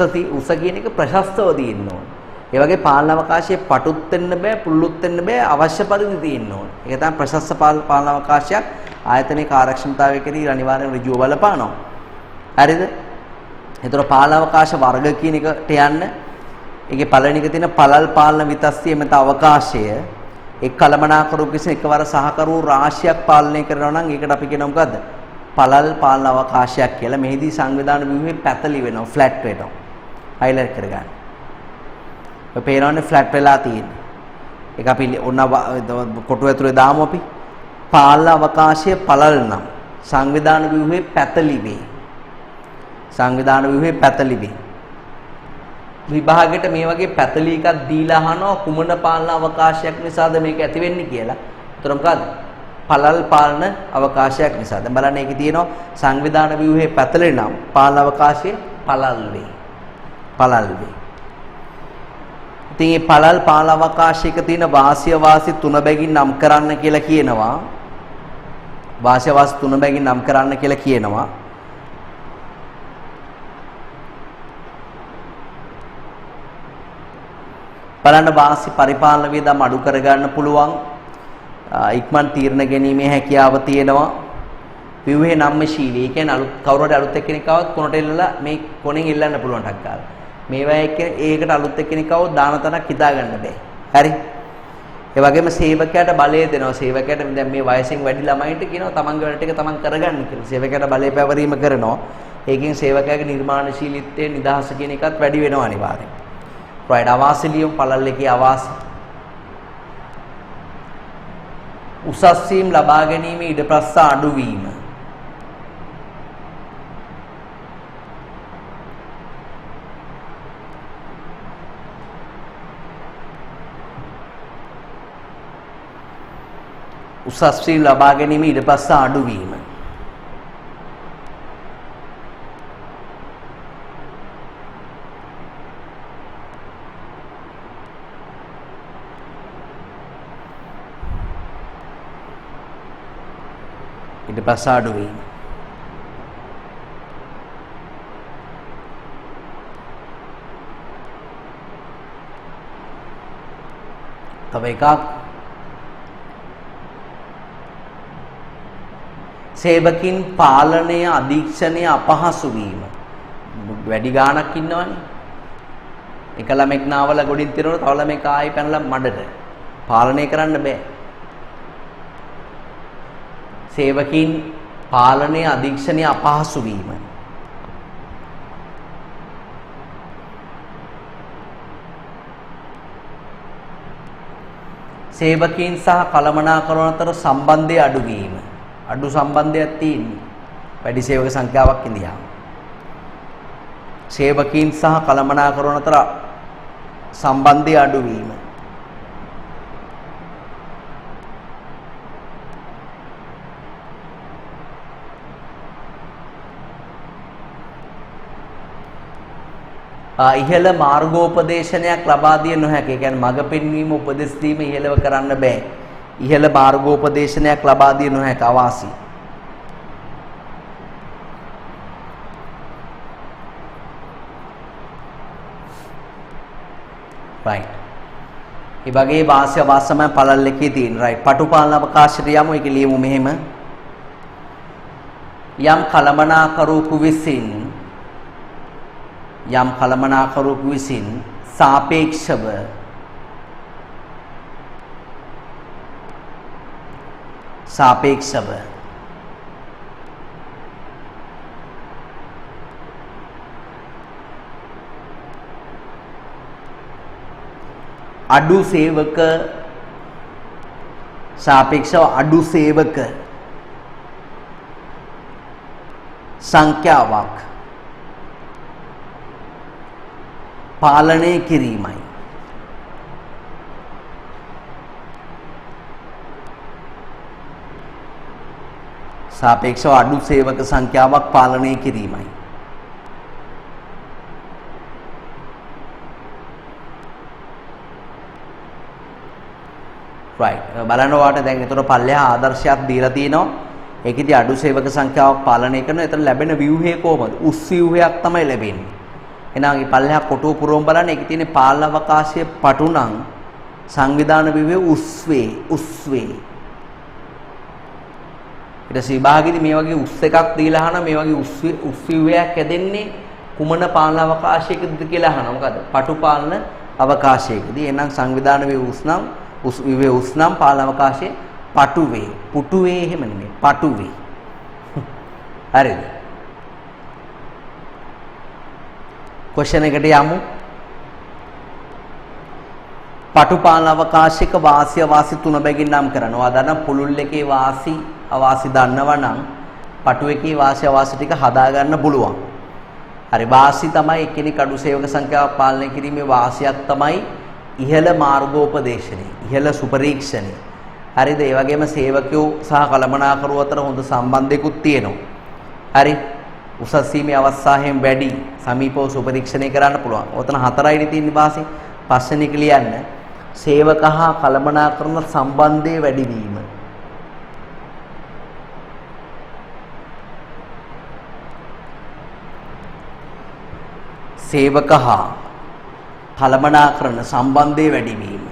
කියන එක ප්‍රශස්තව තියෙන්න ඕනේ. ඒ වගේ පාලන අවකාශයේ පටුත් වෙන්න බෑ, පුල්ලුත් වෙන්න බෑ, අවශ්‍ය පරිදි තියෙන්න ඕනේ. ඒක තමයි ප්‍රශස්ත පාලන අවකාශයක් ආයතනයේ කාර්යක්ෂමතාවය කෙරෙහි අනිවාර්යෙන් ඍජුව බලපානවා. හරිද? ඒතර පාලන අවකාශ වර්ග කියන එකට යන්න. ඒකේ පළවෙනි එක තියෙන පළල් පාලන විතස්සිය මත අවකාශය එක් කළමනාකරුවෙකු විසින් එකවර සහකරු රාශියක් පාලනය කරනවා නම් ඒකට අපි කියනවා මොකද්ද? පළල් පාලන අවකාශයක් කියලා. මෙහිදී සංවිධාන ව්‍යුහයේ පැතලි වෙනවා, ෆ්ලැට් වෙනවා. හයිලයිට් කරගන්න. ඔය පේනවනේ ෆ්ලැට් වෙලා තියෙන්නේ. ඒක අපි ඔන්න කොටුව ඇතුලේ දාමු අපි. පාලන අවකාශය පළල් නම් සංවිධාන ව්‍යුහයේ පැතලි වේ. සංවිධාන ව්‍යුහයේ පැතලි වේ. විභාගයට මේ වගේ පැතලි එකක් දීලා අහනවා කුමන පාලන අවකාශයක් නිසාද මේක ඇති වෙන්නේ කියලා. උතර මොකද්ද? පළල් පාලන අවකාශයක් නිසා. දැන් බලන්න ඒකේ තියෙනවා සංවිධාන ව්‍යුහයේ පැතලි නම් පාලන අවකාශයේ පළල් වේ. පළල් වේ. ඉතින් මේ පළල් පාලන අවකාශයක තියෙන වාසි තුන බැගින් නම් කරන්න කියලා කියනවා. වාසි තුන බැගින් නම් කරන්න කියලා කියනවා. බලන්න වාසි පරිපාලන වේදම් අඩු කරගන්න පුළුවන්. ඉක්මන් තීරණ ගැනීමේ හැකියාව තියෙනවා. ව්‍යුහේ නම්මශීලී. ඒ කියන්නේ කවුරු හරි අලුත් එක්කෙනෙක් ආවොත් කොනට එල්ලලා මේ කොනෙන් එල්ලන්න පුළුවන් ටක් ගාලා. මේවා ඒකට අලුත් එක්කෙනෙක් ආවොත් දාන තනක් හිතා ගන්න බෑ. හරි. ඒ වගේම සේවකයාට බලය දෙනවා. සේවකයාට දැන් මේ වයසෙන් වැඩි ළමයින්ට කියනවා තමන්ගේ වැඩ ටික තමන් කරගන්න කියලා. සේවකයාට බලය පැවරීම කරනවා. ඒකෙන් සේවකයාගේ නිර්මාණශීලීත්වයේ නිදහස කියන එකත් වැඩි වෙනවා අනිවාර්යෙන්. right අවාසි ලියමු පළල් එකේ අවාසි. උසස් වීම ලබා ගැනීම ඉඩ ප්‍රස්ථ අඩු වීම. උසස් වීම ලබා ගැනීම ඊට පස්සේ අඩුවීම. ඊට පස්සේ අඩුවීම. තව එකක් සේවකින් පාලනය අධීක්ෂණය අපහසු වීම. වැඩි ගාණක් ඉන්නවනේ. එක ළමෙක් නාවල ගොඩින් තිරනකොට තව ළමෙක් ආයි පැනලා මඩට. පාලනය කරන්න බෑ. සේවකින් පාලනය අධීක්ෂණය අපහසු වීම. සේවකීන් සහ කළමනාකරන අතර සම්බන්ධය අඩුවීම. අඩු සම්බන්ධයක් තියෙන්නේ වැඩි සේවක සංඛ්‍යාවක් ඉඳියා. සේවකීන් සහ කළමනාකරන අතර සම්බන්ධය අඩුවීම. ඉහළ මාර්ගෝපදේශනයක් ලබා දිය නොහැකි. ඒ කියන්නේ මඟ පෙන්වීම උපදෙස් දීම ඉහළව කරන්න බෑ. ඉහළ මාර්ගෝපදේශනයක් ලබා දිය නොහැකි අවාසි. right. ඒ වගේ වාස්‍ය වාසමය පළල් එකේ තියෙන right. පටුපාලන අවකාශයට යමු. ඒක ලියමු මෙහෙම. යම් කළමනාකරුවෙකු විසින් සාපේක්ෂව අඩු සේවක සංඛ්‍යාවක් පාලනය කිරීමයි. සාපේක්ෂව අඩු සේවක සංඛ්‍යාවක් පාලනය කිරීමයි. right. බලන්න ඔයාලට දැන් ඒතර පල්ලෙහා ආදර්ශයක් දීලා තිනවා. ඒකෙදි අඩු සේවක සංඛ්‍යාවක් පාලනය කරනවා. ඒතර ලැබෙන ව්‍යුහය කොහමද? උස් ව්‍යුහයක් තමයි ලැබෙන්නේ. එහෙනම් මේ පල්ලෙහා කොටුව පුරවම බලන්න. ඒකේ තියෙන පාලන අවකාශයේ පටු නම් සංවිධාන ව්‍යුහය උස් වේ. ඊට විභාගෙදී මේ වගේ උස් එකක් දීලා අහන මේ වගේ උස් ව්‍යුහයක් හැදෙන්නේ කුමන පාලන අවකාශයකද කියලා අහනවා. මොකද? පටු පාලන අවකාශයකදී. එහෙනම් සංවිධාන ව්‍යුහය උස් නම් පාලන අවකාශයේ පටු වේ. පුටු වේ එහෙම නෙමෙයි. පටු වේ. හරිද? ක්වෙස්චන් එකට යමු. පටු පාලන අවකාශයක වාසි අවාසි තුන බැගින් නම් කරනවා. දන්න පුළුල් එකේ වාසි අවාසි දන්නවා නම් පටු එකේ වාසි අවාසි ටික හදා ගන්න පුළුවන්. හරි වාසි තමයි එක්කෙනෙක් අඩු සේවක සංඛ්‍යාවක් පාලනය කිරීමේ වාසියක් තමයි ඉහළ මාර්ගෝපදේශනය. ඉහළ සුපරීක්ෂණය. හරිද? ඒ වගේම සේවකයෝ සහ කළමනාකරුවෝ අතර හොඳ සම්බන්ධයකුත් තියෙනවා. හරි. උසස් සීමේ අවස්ථාවෙන් වැඩි සමීපව සුපරීක්ෂණය කරන්න පුළුවන්. ඔතන හතරයිනේ තියෙන්නේ වාසි. පස්වෙනි එක ලියන්න. සේවක හා කළමනාකරන සම්බන්ධයේ වැඩිවීම. සේවක හා කළමනාකරන සම්බන්ධයේ වැඩිවීම.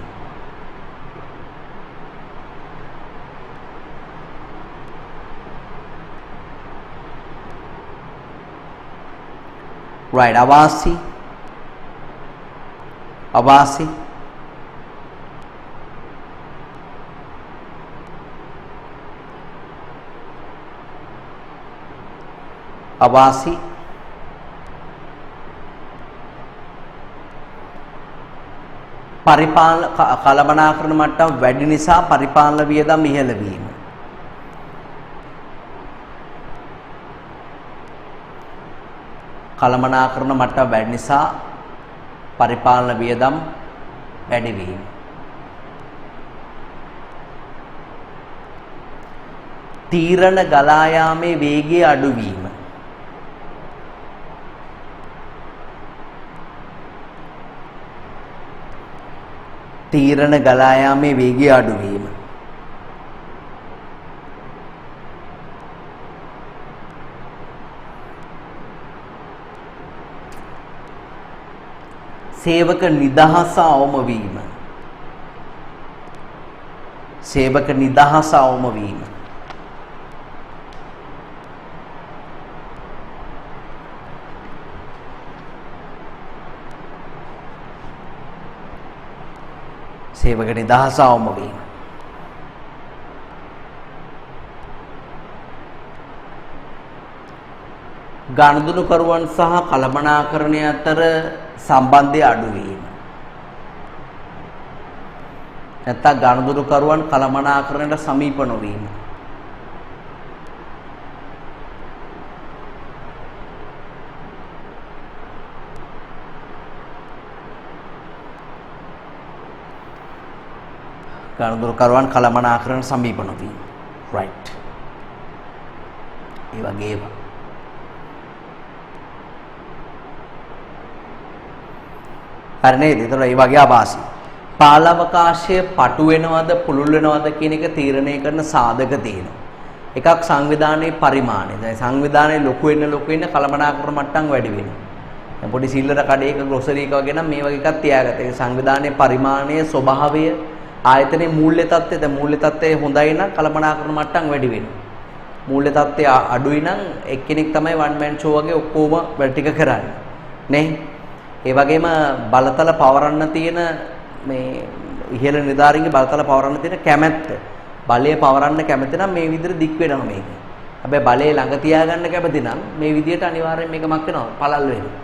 right. අවාසි පරිපාලන කළමනාකරන මට්ටම වැඩි නිසා පරිපාලන වියදම් ඉහළ වීම. කළමනාකරන මට්ටම වැඩි නිසා පරිපාලන වියදම් වැඩි වීම. තීරණ ගලා යාමේ වේගය අඩුවීම. තීරණ ගලා යාමේ වේගය අඩුවීම. සේවක නිදහස අවම වීම. සේවක නිදහස අවම වීම. සේවක නිදහස අවම වීම. ගනුදෙනුකරුවන් සහ කළමනාකරණය අතර සම්බන්ධය අඩු වීම. නැත්නම් ගනුදෙනුකරුවන් කළමනාකරණයට සමීප නොවීම. ගනුදෙනුකරුවන් කළමනාකරණයට සමීප නොවීම. right. ඒ වගේ ඒවා. හරි නේද? ඒතර ඒ වගේ ආభాසයි. පාල අවකාශය පටු වෙනවද පුළුල් වෙනවද කියන එක තීරණය කරන සාධක තියෙනවා. එකක් සංවිධානයේ පරිමාණය. දැන් සංවිධානයේ ලොකු වෙන්න කළමනාකරණ මට්ටම් වැඩි වෙනවා. දැන් පොඩි සිල්ලර කඩේක ග්‍රොසරි එක වගේ නම් මේ වගේ එකක් තියාගත්තා. ඒ සංවිධානයේ පරිමාණය ස්වභාවය ආයතනයේ මූල්‍ය තත්ත්වය දැන් මූල්‍ය තත්ත්වය හොඳයි නම් කළමනාකරණ මට්ටම් වැඩි වෙනවා. මූල්‍ය තත්ත්වය අඩුයි නම් එක්කෙනෙක් තමයි වන් මෑන් ෂෝ වගේ ඔක්කොම වැඩ ටික කරන්නේ. නේ? ඒ වගේම බලතල පවරන්න තියෙන මේ ඉහළ නිලධාරීන්ගේ බලතල පවරන්න තියෙන කැමැත්ත බලය පවරන්න කැමති නම් මේ විදිහට දික් වෙනවා මේක. හැබැයි බලය ළඟ තියාගන්න කැමති නම් මේ විදිහට අනිවාර්යෙන් මේක මක් වෙනවා පළල් වෙනවා.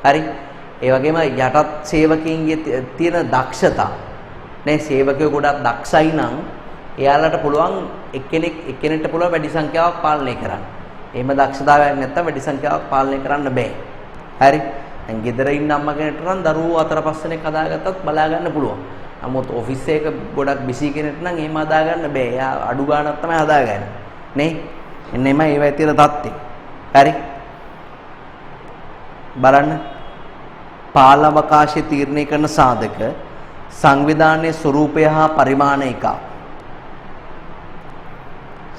හරි. ඒ වගේම යටත් සේවකීන්ගේ තියෙන දක්ෂතා නේ සේවකයෝ ගොඩක් දක්ෂයි නම් එයාලට පුළුවන් එක්කෙනෙක්ට පුළුවන් වැඩි සංඛ්‍යාවක් පාලනය කරන්න. එහෙම දක්ෂතාවයක් නැත්තම් වැඩි සංඛ්‍යාවක් පාලනය කරන්න බෑ. හරි. දැන් ගෙදර ඉන්න අම්මා කෙනෙක්ට නම් දරුවෝ 4-5 දෙනෙක් හදාගත්තත් බලා ගන්න පුළුවන්. නමුත් ඔෆිස් එක ගොඩක් බිසි කෙනෙක්ට නම් එහෙම හදා ගන්න බෑ. එයා අඩු ගාණක් තමයි හදාගන්නේ. නේ? එන්න එමය ඒවයි තියෙන தත්ත්වය. හරි. බලන්න. පාල අවකාශය තීරණය කරන සාධක සංවිධානයේ ස්වරූපය හා පරිමාණය එක.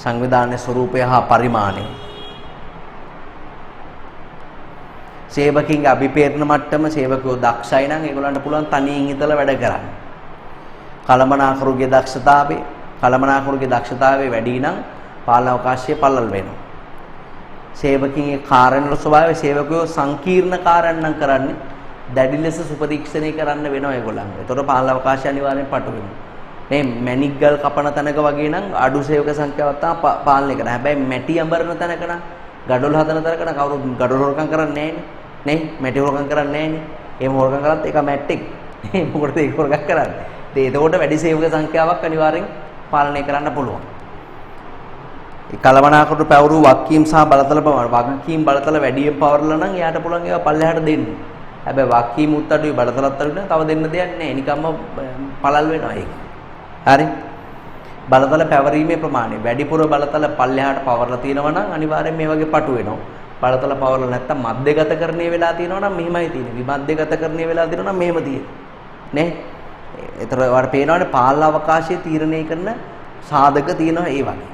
සංවිධානයේ ස්වරූපය හා පරිමාණය. සේවකින්ගේ අභිපේරණ මට්ටම සේවකයෝ දක්ෂයි නම් ඒගොල්ලන්ට පුළුවන් තනියෙන් හිතලා වැඩ කරන්න. කළමනාකරුගේ දක්ෂතාවය වැඩි නම් පාලන අවකාශය පළල් වෙනවා. සේවකින්ගේ කාර්යවල ස්වභාවය සේවකයෝ සංකීර්ණ කාර්යයන් නම් කරන්නේ දැඩි ලෙස සුපරීක්ෂණය කරන්න වෙනවා ඒගොල්ලන්ට. ඒතකොට පාලන අවකාශය අනිවාර්යෙන් පටු වෙනවා. මේ මැණික්ගල් කපන තැනක වගේ නම් අඩු සේවක සංඛ්‍යාවක් තමයි පාලනය කරන්නේ. හැබැයි මැටි අඹරන තැනක නම් ගඩොල් හදන තැනක නම් කවුරුත් ගඩොල් හොරකම් කරන්නේ නැහැ නේ. මැටි හොරකම් කරන්නේ නැහැ නේ. එහෙම හොරකම් කරත් ඒක මැට්ටෙක්. මොකටද ඒක හොරකම් කරන්නේ? ඒකෝට වැඩි සේවක සංඛ්‍යාවක් අනිවාර්යෙන් පාලනය කරන්න පුළුවන්. ඒ කළමනාකරන පැවරු වක්කීම් සහ බලතල වගකීම් බලතල වැඩියෙන් පවරලා නම් එයාට පුළුවන් ඒවා පල්ලෙහාට දෙන්න. හැබැයි වක්කීම් උත් අඩුයි බලතලත් අඩුයි නම් තව දෙන්න දෙයක් නැහැ. නිකම්ම පළල් වෙනවා ඒක. හරි. බලතල පැවරීමේ ප්‍රමාණය වැඩිපුර බලතල පල්ලෙහාට පවරලා තියෙනවා නම් අනිවාර්යෙන් මේ වගේ පටු වෙනවා. බලතල පවරලා නැත්තම් මධ්‍යගතකරණය වෙලා තියෙනවා නම් මෙහෙමයි තියෙන්නේ. විමධ්‍යගතකරණය වෙලා තියෙනවා නම් මෙහෙම තියෙන්නේ. නේ? ඒතර ඔයාලට පේනවනේ පාලන අවකාශයේ තීරණය කරන සාධක තියෙනවා ඒ වගේ.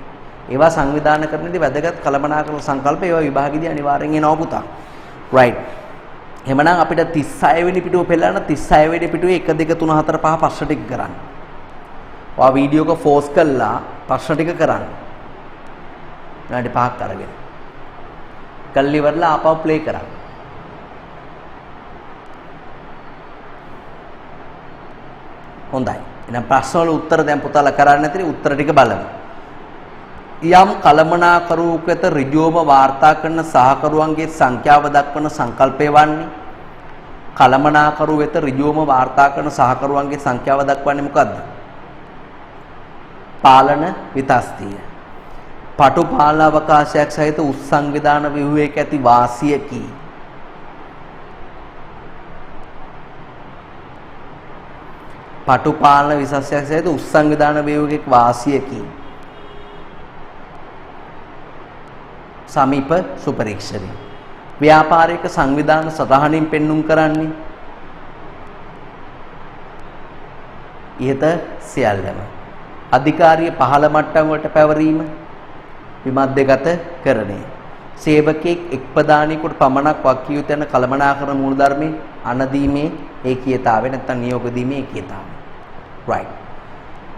ඒවා සංවිධානය කරන්නේදී වැදගත් කළමනාකරන සංකල්ප ඒවා විභාගෙදී අනිවාර්යෙන් එනවා පුතා. right. එහෙමනම් අපිට 36 වෙනි පිටුව පෙළන 36 වෙනි පිටුවේ 1 2 3 4 5 ප්‍රශ්න ටික කරන්න. ඔයා වීඩියෝ එක ෆෝස් කළා ප්‍රශ්න ටික කරන්න. විනාඩි 5ක් අරගෙන. කල්ලි වරලා ආපහු ප්ලේ කරන්න. හොඳයි. එහෙනම් ප්‍රශ්න වල උත්තර දැන් පුතාලා කරන්න නැතිනේ උත්තර ටික බලමු. යම් කළමනාකරුවෙකු වෙත ඍජුවම වාර්තා කරන සහකරුවන්ගේ සංඛ්‍යාව දක්වන සංකල්පය වන්නේ කළමනාකරුව වෙත ඍජුවම වාර්තා කරන සහකරුවන්ගේ සංඛ්‍යාව දක්වන්නේ මොකද්ද? පාලන විතස්තිය. පටු පාලන අවකාශයක් සහිත උත්සංවිධාන ව්‍යුහයක ඇති වාසියකි. පටු පාලන විශේෂයක් සහිත උත්සංවිධාන ව්‍යුහයක වාසියකි. සමීප සුපරීක්ෂණය. ව්‍යාපාරික සංවිධාන සටහනින් පෙන්눔 කරන්නේ ඉහත සියල්ලම. අධිකාරිය පහළ මට්ටම් වලට පැවරීම විමධ්‍යගත කරණය. සේවකෙක් එක් ප්‍රධානියෙකුට පමණක් වක්කිය යුතු යන කළමනාකරණ මූලධර්මයේ අනදීමේ ඒකීයතාවය නැත්නම් නියෝග දීමේ ඒකීයතාවය. right.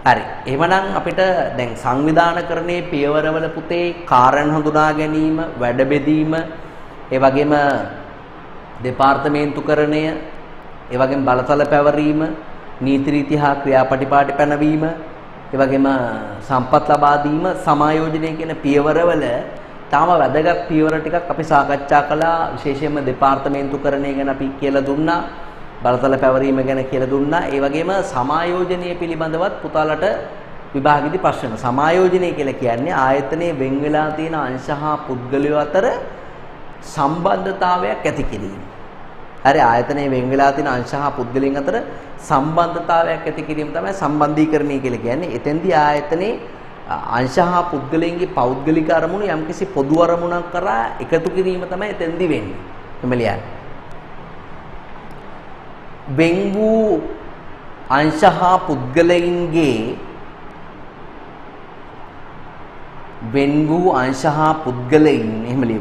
හරි. එහෙමනම් අපිට දැන් සංවිධානකරණයේ පියවරවල පුතේ කාර්යයන් හඳුනා ගැනීම, වැඩ බෙදීම, ඒ වගේම දෙපාර්තමේන්තුකරණය, ඒ වගේම බලතල පැවරීම, නීති රීති හා ක්‍රියාපටිපාටි පැනවීම, ඒ වගේම සම්පත් ලබා දීම, සමායෝජනය කියන පියවරවල තාම වැදගත් පියවර ටිකක් අපි සාකච්ඡා කළා. විශේෂයෙන්ම දෙපාර්තමේන්තුකරණය ගැන අපි කියලා දුන්නා. බලතල පැවරීම ගැන කියලා දුන්නා. ඒ වගේම සමායෝජනය පිළිබඳවත් පුතාලට විභාගෙදි ප්‍රශ්න. සමායෝජනය කියලා කියන්නේ ආයතනයේ වෙන් වෙලා තියෙන අංශ හා පුද්ගලයෝ අතර සම්බන්ධතාවයක් ඇති කිරීම. හරි, ආයතනයේ වෙන් වෙලා තියෙන අංශ හා පුද්ගලයන් අතර සම්බන්ධතාවයක් ඇති කිරීම තමයි සම්බන්ධීකරණය කියලා කියන්නේ. එතෙන්දී ආයතනයේ අංශ හා පුද්ගලයන්ගේ පෞද්ගලික අරමුණු යම්කිසි පොදු අරමුණක් කරා එකතු කිරීම තමයි එතෙන්දී වෙන්නේ. එමෙලියන්. වෙන් වූ අංශ හා පුද්ගලයන්ගේ වෙන් වූ අංශ හා පුද්ගලයන් එහෙමලිය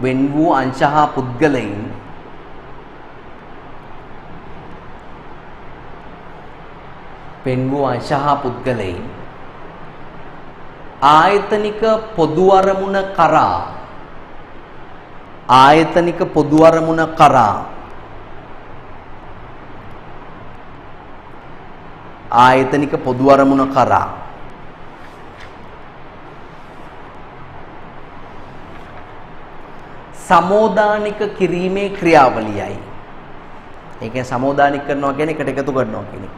වෙන් වූ අංශ හා පුද්ගලයන් වෙන් වූ අංශ හා පුද්ගලයන් ආයතනික පොදු අරමුණ කරා ආයතනික පොදු අරමුණ කරා ආයතනික පොදු අරමුණ කරා සමෝදානික කිරීමේ ක්‍රියාවලියයි. ඒ කියන්නේ සමෝදානික කරනවා කියන්නේ එකට එකතු කරනවා කියන එක.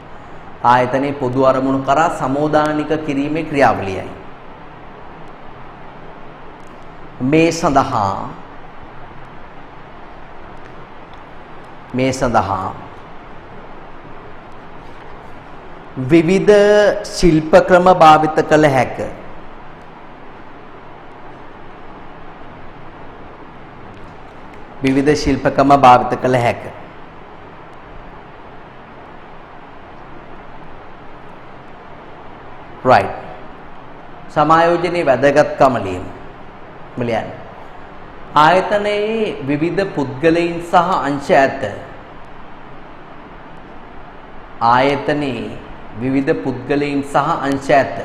ආයතනයේ පොදු අරමුණු කරා සමෝදානික කිරීමේ ක්‍රියාවලියයි. මේ සඳහා විවිධ ශිල්ප ක්‍රම භාවිත කළ හැක. විවිධ ශිල්ප ක්‍රම භාවිත කළ හැක. right. සමායෝජනයේ වැදගත්කම ලියමු. මුලියන්. ආයතනයේ විවිධ පුද්ගලයන් සහ අංශ ඇත. ආයතනයේ විවිධ පුද්ගලයන් සහ අංශ ඇත.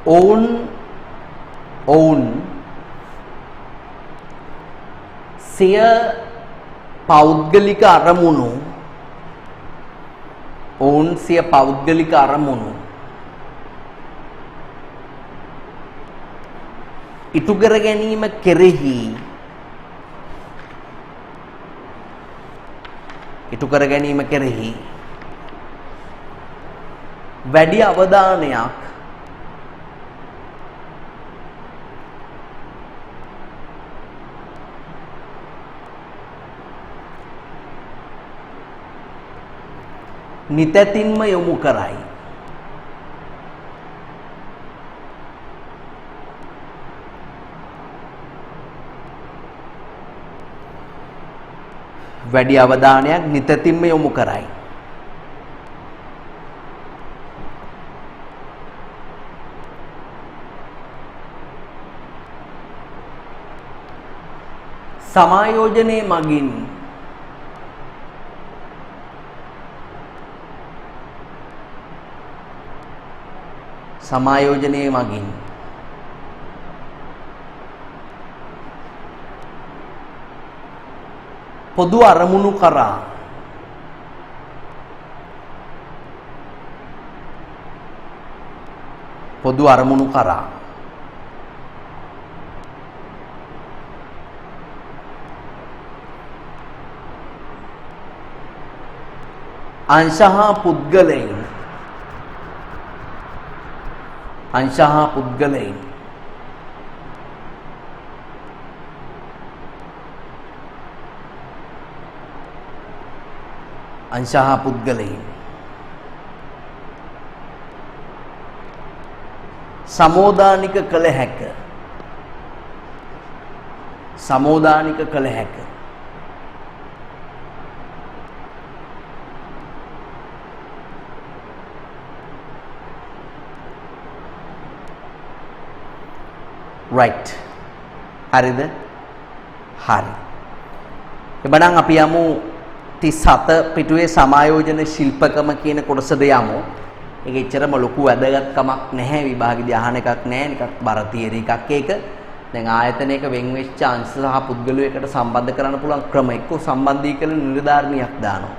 ඔවුන් සිය පෞද්ගලික අරමුණු ඉටු කර ගැනීම කෙරෙහි වැඩි අවධානයක් නිතැතින්ම යොමු කරයි. වැඩි අවධානයක් නිතැතින්ම යොමු කරයි. සමායෝජනයේ මගින් පොදු අරමුණු කරා අංශ හා පුද්ගලයන් අංශ හා පුද්ගලයන් සමෝදානික කළ හැක. සමෝදානික කළ හැක. right. හරිද? හරි. එබනම් අපි යමු 37 පිටුවේ සමායෝජන ශිල්පකම කියන කොටසට යමු. ඒක එච්චරම ලොකු වැදගත්කමක් නැහැ විභාගෙදී අහන එකක් නැහැ නිකක් බර තියරි එකක් ඒක. දැන් ආයතනයක වෙන් වෙච්ච අංශ සහ පුද්ගලයෝ එකට සම්බන්ධ කරන්න පුළුවන් ක්‍රම එක්ක සම්බන්ධීකරණ නිලධාරිනියක් දානවා.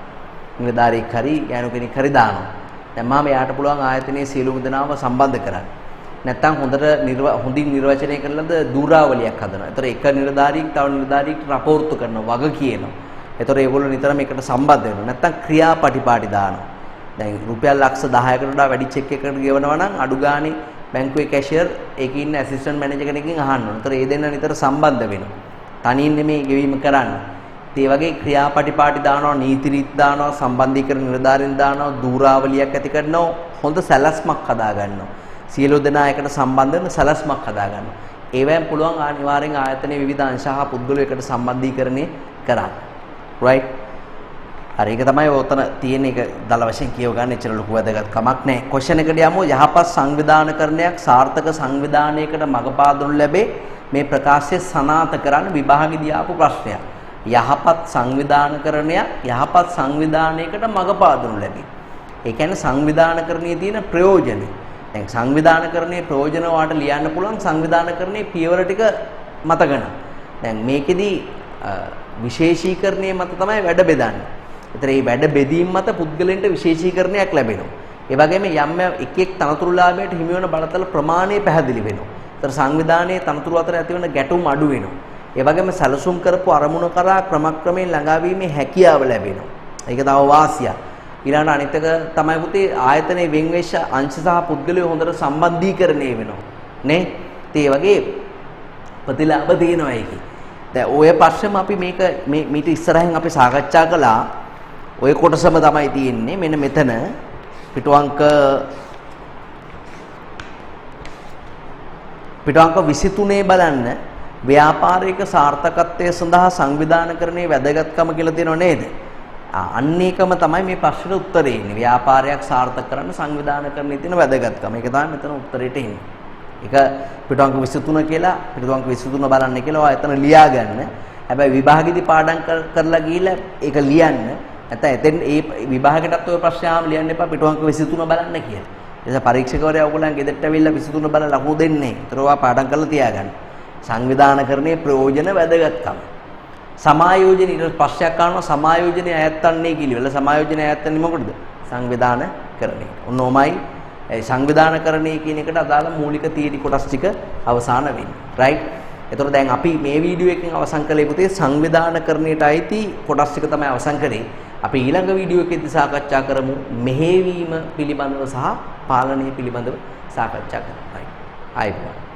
නිලධාරියෙක් හරි යනු කෙනෙක් හරි දානවා. දැන් මම එයාට පුළුවන් ආයතනයේ සියලුම දෙනාම සම්බන්ධ කරන්න. නැත්තම් හොඳින් නිර්වචනය කරලාද දූරාවලියක් හදනවා. ඒතර එක නිලධාරියෙක් තව නිලධාරියෙක්ට රපෝර්තු කරනවා වග කියනවා. ඒතර ඒගොල්ලෝ නිතරම එකට සම්බන්ධ වෙනවා. නැත්තම් ක්‍රියාපටිපාටි දානවා. දැන් රුපියල් ලක්ෂ 10කට වඩා වැඩි චෙක් එකකට ගෙවනවා නම් අඩු ගානේ බැංකුවේ කැෂියර් ඒකේ ඉන්න ඇසිස්ටන්ට් මැනේජර් කෙනෙක්ගෙන් අහන්න ඕන. ඒතර ඒ දෙන්න නිතර සම්බන්ධ වෙනවා. තනියෙන් නෙමෙයි ගෙවීම කරන්නේ. ඒ වගේ ක්‍රියාපටිපාටි දානවා, නීති රීති දානවා, සම්බන්ධීකරණ නිලධාරීන් දානවා, දූරාවලියක් ඇති කරනවා, හොඳ සැලැස්මක් හදා ගන්නවා. සියලු දෙනා එකට සම්බන්ධ වෙන සැලැස්මක් හදා ගන්නවා. ඒවෙන් පුළුවන් අනිවාර්යෙන් ආයතනයේ විවිධ අංශ හා පුද්ගලයෝ එකට සම්බන්ධීකරණය කරන්න. right? හරි ඒක තමයි ඔතන තියෙන එක දල වශයෙන් කියව ගන්න එච්චර ලොකු වැදගත් කමක් නැහැ. ක්වෙස්චන් එකට යමු. යහපත් සංවිධානකරණයක් සාර්ථක සංවිධානයකට මඟ පාදනු ලැබේ. මේ ප්‍රකාශය සනාථ කරන්න විභාගෙදී ආපු ප්‍රශ්නයක්. යහපත් සංවිධානකරණයක් යහපත් සංවිධානයකට මඟ පාදනු ලැබේ. ඒ කියන්නේ සංවිධානකරණයේ තියෙන ප්‍රයෝජන. දැන් සංවිධානකරණයේ ප්‍රයෝජන වාට ලියන්න පුළුවන් සංවිධානකරණයේ පියවර ටික මත ගන්න. දැන් මේකෙදී විශේෂීකරණයේ මත තමයි වැඩ බෙදන්නේ. ඒතර මේ වැඩ බෙදීම මත පුද්ගලයන්ට විශේෂීකරණයක් ලැබෙනවා. ඒ වගේම යම් එක් තනතුරුලාභයට හිමි වෙන බලතල ප්‍රමාණය පැහැදිලි වෙනවා. ඒතර සංවිධානයේ තනතුරු අතර ඇතිවන ගැටුම් අඩු වෙනවා. ඒ වගේම සැලසුම් කරපු අරමුණු කරා ක්‍රමක්‍රමයෙන් ළඟාවීමේ හැකියාව ලැබෙනවා. ඒක තව වාසියක්. ඊළඟට අනිත් එක තමයි පුතේ ආයතනයේ වෙන්වෙච්ච අංශ සහ පුද්ගලයෝ හොඳට සම්බන්ධීකරණය වෙනවා. නේ? ඒ වගේ ප්‍රතිලාභ තියෙනවා ඒකේ. දැන් ඔය ප්‍රශ්නම අපි මේක මීට ඉස්සරහින් අපි සාකච්ඡා කළා. ඔය කොටසම තමයි තියෙන්නේ. මෙන්න මෙතන පිටු අංක 23 බලන්න ව්‍යාපාරික සාර්ථකත්වයේ සඳහා සංවිධානකරණයේ වැදගත්කම කියලා තියෙනව නේද? අන්න ඒකම තමයි මේ ප්‍රශ්නෙට උත්තරේ ඉන්නේ. ව්‍යාපාරයක් සාර්ථක කරන්න සංවිධානකරණයේ තියෙන වැදගත්කම. ඒක තමයි මෙතන උත්තරේට ඉන්නේ. ඒක පිටු අංක 23 කියලා පිටු අංක 23 බලන්න කියලා ඔයා එතන ලියා ගන්න. හැබැයි විභාගෙදි පාඩම් කරලා ගිහිල්ලා ඒක ලියන්න. නැත්නම් එතෙන් ඒ විභාගයටත් ඔය ප්‍රශ්නාම ලියන්න එපා පිටු අංක 23 බලන්න කියලා. ඒ නිසා පරීක්ෂකවරයා ඔයගොල්ලන් ගෙදරට ඇවිල්ලා 23 බලලා ලකුණු දෙන්නේ. ඒතර ඔයා පාඩම් කරලා තියාගන්න. සංවිධානකරණයේ ප්‍රයෝජන වැදගත්කම. සමායෝජන ඊට ප්‍රශ්නයක් අහනවා සමායෝජනයේ ඈත්තන්නේ කියලා. සමායෝජනයේ ඈත්තන්නේ මොකටද? සංවිධානකරණය. ඔන්නෝමයි සංවිධානකරණය කියන එකට අදාළ මූලික තීරි කොටස් ටික අවසන් වෙන්නේ. right? එතකොට දැන් අපි මේ වීඩියෝ එකෙන් අවසන් කළේ පුතේ සංවිධානකරණයට අයිති කොටස් ටික තමයි අවසන් කරේ. අපි ඊළඟ වීඩියෝ එකේදී සාකච්ඡා කරමු මෙහෙවීම පිළිබඳව සහ පාලනය පිළිබඳව සාකච්ඡා කරමු. right? ආයිබෝවන්.